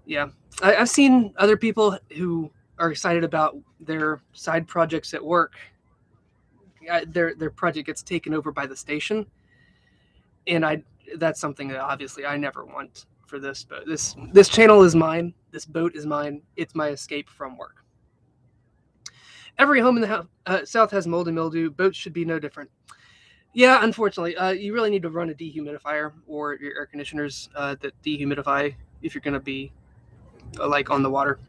yeah, I've seen other people who are excited about their side projects at work. Their project gets taken over by the station, and that's something that obviously I never want for this. But this channel is mine. This boat is mine. It's my escape from work. Every home in the South has mold and mildew. Boats should be no different. Yeah, unfortunately, you really need to run a dehumidifier or your air conditioners that dehumidify if you're going to be like on the water.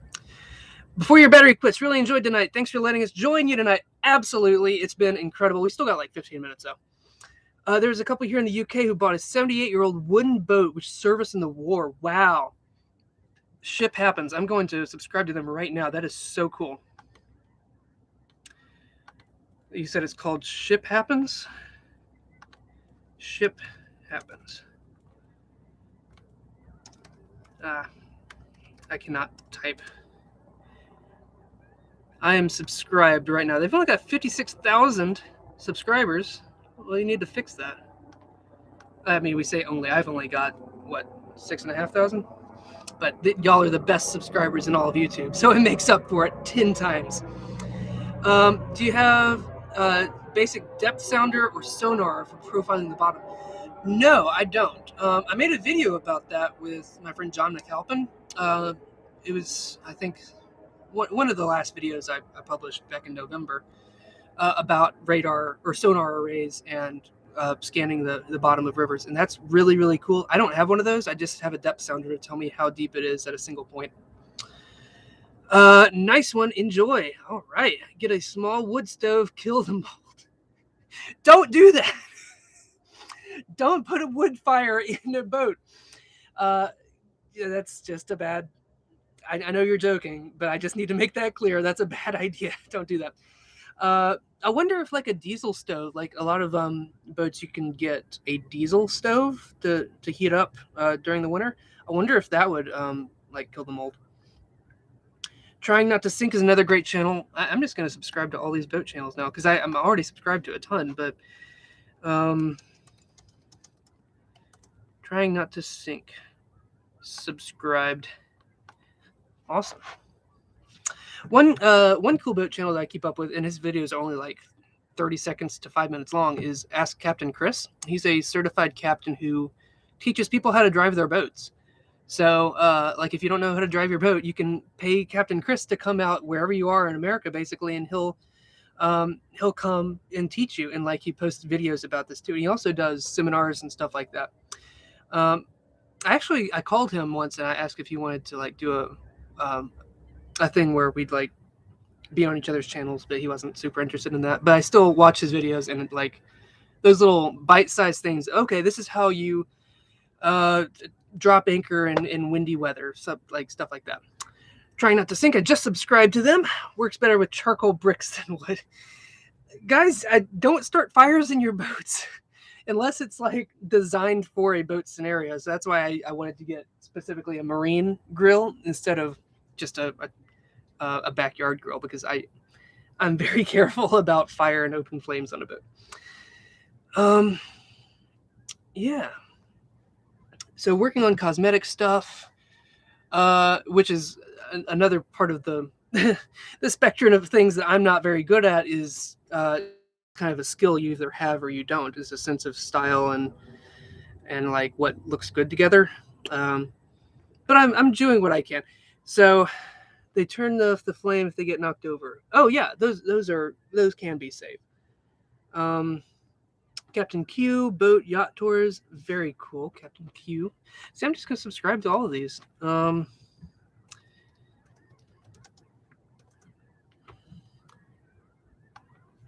Before your battery quits, really enjoyed tonight. Thanks for letting us join you tonight. Absolutely, it's been incredible. We still got like 15 minutes though. There's a couple here in the UK who bought a 78-year-old wooden boat which served us in the war. Wow. Ship Happens. I'm going to subscribe to them right now. That is so cool. You said it's called Ship Happens? Ship Happens. I cannot type. I am subscribed right now. They've only got 56,000 subscribers. Well, you need to fix that. I mean, we say only. I've only got, what, 6,500? But y'all are the best subscribers in all of YouTube, so it makes up for it 10 times. Do you have basic depth sounder or sonar for profiling the bottom? No, I don't. I made a video about that with my friend John McAlpin. It was, I think, one of the last videos I published back in November about radar or sonar arrays and scanning the bottom of rivers. And that's really, really cool. I don't have one of those. I just have a depth sounder to tell me how deep it is at a single point. Nice one. Enjoy. All right. Get a small wood stove, kill the mold. Don't do that. Don't put a wood fire in a boat. Yeah, that's just a bad... I know you're joking, but I just need to make that clear. That's a bad idea. Don't do that. I wonder if like a diesel stove, like a lot of boats, you can get a diesel stove to heat up during the winter. I wonder if that would like kill the mold. Trying Not to Sink is another great channel. I'm just going to subscribe to all these boat channels now because I'm already subscribed to a ton, but Trying Not to Sink. Subscribed. Awesome. One cool boat channel that I keep up with, and his videos are only like 30 seconds to 5 minutes long, is Ask Captain Chris. He's a certified captain who teaches people how to drive their boats. So, like, if you don't know how to drive your boat, you can pay Captain Chris to come out wherever you are in America, basically, and he'll come and teach you. And like, he posts videos about this too. And he also does seminars and stuff like that. I called him once and I asked if he wanted to like do a thing where we'd like be on each other's channels, but he wasn't super interested in that. But I still watch his videos, and like those little bite-sized things. Okay, this is how you drop anchor in windy weather, stuff like that. Trying Not to Sink. I just subscribed to them. Works better with charcoal bricks than wood. Guys, don't start fires in your boats unless it's like designed for a boat scenario. So that's why I wanted to get specifically a marine grill instead of just a backyard grill, because I'm very careful about fire and open flames on a boat. Yeah. So working on cosmetic stuff, which is another part of the the spectrum of things that I'm not very good at, is kind of a skill you either have or you don't. Is a sense of style and like what looks good together. But I'm doing what I can. So they turn off the flame if they get knocked over. Oh yeah, those can be saved. Captain Q, boat, yacht tours, very cool. Captain Q. See, I'm just gonna subscribe to all of these.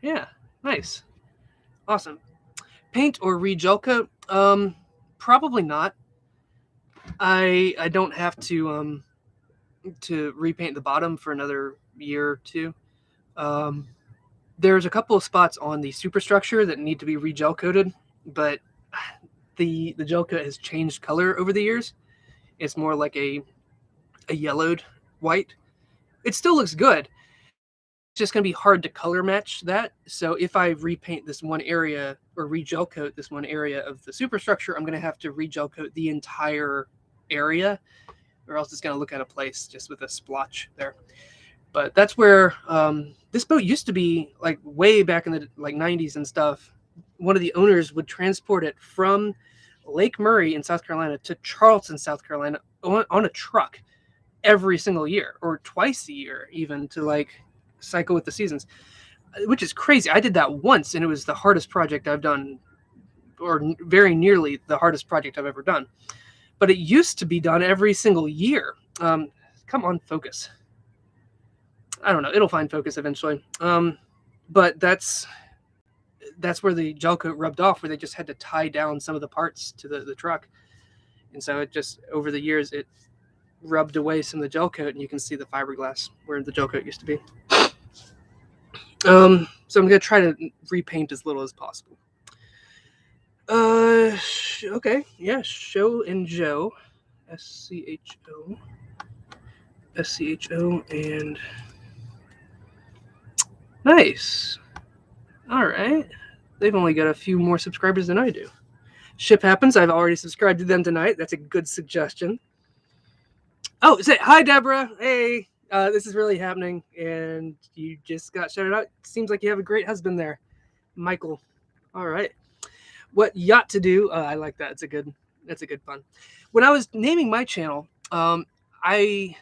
Yeah, nice, awesome. Paint or re-gel coat? Probably not. I don't have to repaint the bottom for another year or two. There's a couple of spots on the superstructure that need to be re-gel coated, but the gel coat has changed color over the years. It's more like a yellowed white. It still looks good, just going to be hard to color match that. So if I repaint this one area or re-gel coat this one area of the superstructure, I'm going to have to re-gel coat the entire area, or else it's going to look out of place just with a splotch there. But that's where this boat used to be, like way back in the like 90s and stuff. One of the owners would transport it from Lake Murray in South Carolina to Charleston, South Carolina on a truck every single year, or twice a year even, to like cycle with the seasons, which is crazy. I did that once and it was the hardest project I've done, or very nearly the hardest project I've ever done. But it used to be done every single year. Come on, focus. I don't know. It'll find focus eventually. But that's where the gel coat rubbed off, where they just had to tie down some of the parts to the truck. And so it just, over the years, it rubbed away some of the gel coat, and you can see the fiberglass where the gel coat used to be. So I'm going to try to repaint as little as possible. Okay. Yeah. Show and Joe. SCHO. And nice. All right. They've only got a few more subscribers than I do. Ship Happens. I've already subscribed to them tonight. That's a good suggestion. Oh, say hi, Deborah. Hey, this is really happening, and you just got shouted out. Seems like you have a great husband there, Michael. All right. What yacht to do? I like that. That's a good fun. When I was naming my channel, I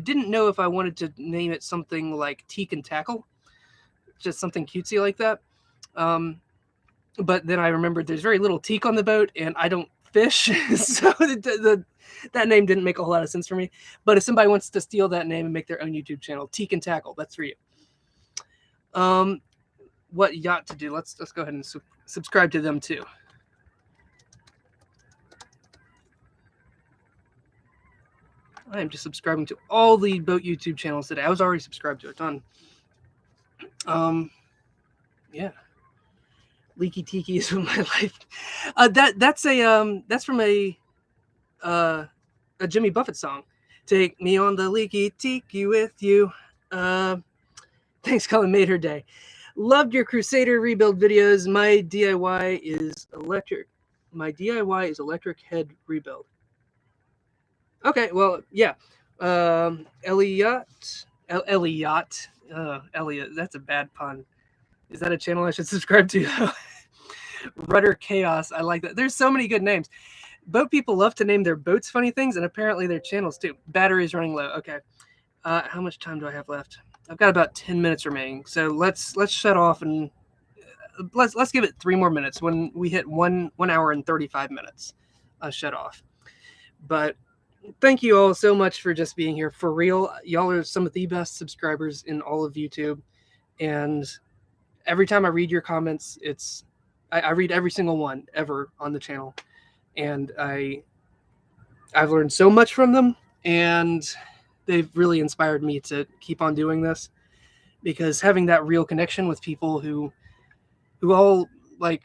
didn't know if I wanted to name it something like Teak and Tackle, just something cutesy like that. But then I remembered there's very little teak on the boat, and I don't fish, so that name didn't make a whole lot of sense for me. But if somebody wants to steal that name and make their own YouTube channel, Teak and Tackle, that's for you. What yacht to do? Let's go ahead and subscribe to them too. I am just subscribing to all the boat YouTube channels today. I was already subscribed to a ton. Yeah. Leaky Tiki is my life. That's from a Jimmy Buffett song. Take me on the Leaky Tiki with you. Thanks, Colin. Made her day. Loved your Crusader rebuild videos. My DIY is electric. My DIY is electric head rebuild. Okay, well, yeah. Elliot. Elliot, that's a bad pun. Is that a channel I should subscribe to? Rudder Chaos. I like that. There's so many good names. Boat people love to name their boats funny things, and apparently their channels too. Battery's running low. Okay. How much time do I have left? I've got about 10 minutes remaining. So let's shut off, and let's give it 3 more minutes. When we hit 1 hour and 35 minutes, I'll shut off. But thank you all so much for just being here. For real, y'all are some of the best subscribers in all of YouTube. And every time I read your comments, I read every single one ever on the channel. And I've learned so much from them, and they've really inspired me to keep on doing this, because having that real connection with people who all, like,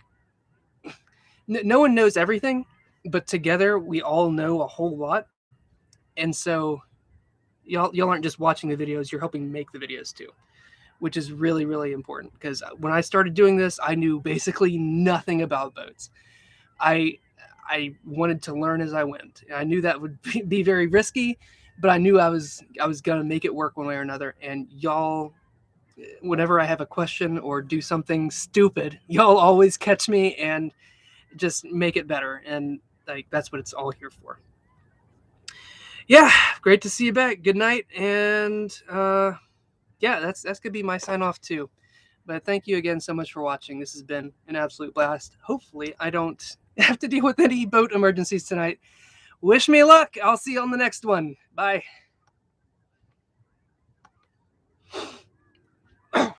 no one knows everything, but together we all know a whole lot. And so y'all aren't just watching the videos, you're helping make the videos too, which is really, really important, because when I started doing this, I knew basically nothing about boats. I wanted to learn as I went. I knew that would be very risky, but I knew I was going to make it work one way or another. And y'all, whenever I have a question or do something stupid, y'all always catch me and just make it better. And like, that's what it's all here for. Yeah, great to see you back. Good night. And yeah, that's going to be my sign off too. But thank you again so much for watching. This has been an absolute blast. Hopefully I don't have to deal with any boat emergencies tonight. Wish me luck. I'll see you on the next one. Bye.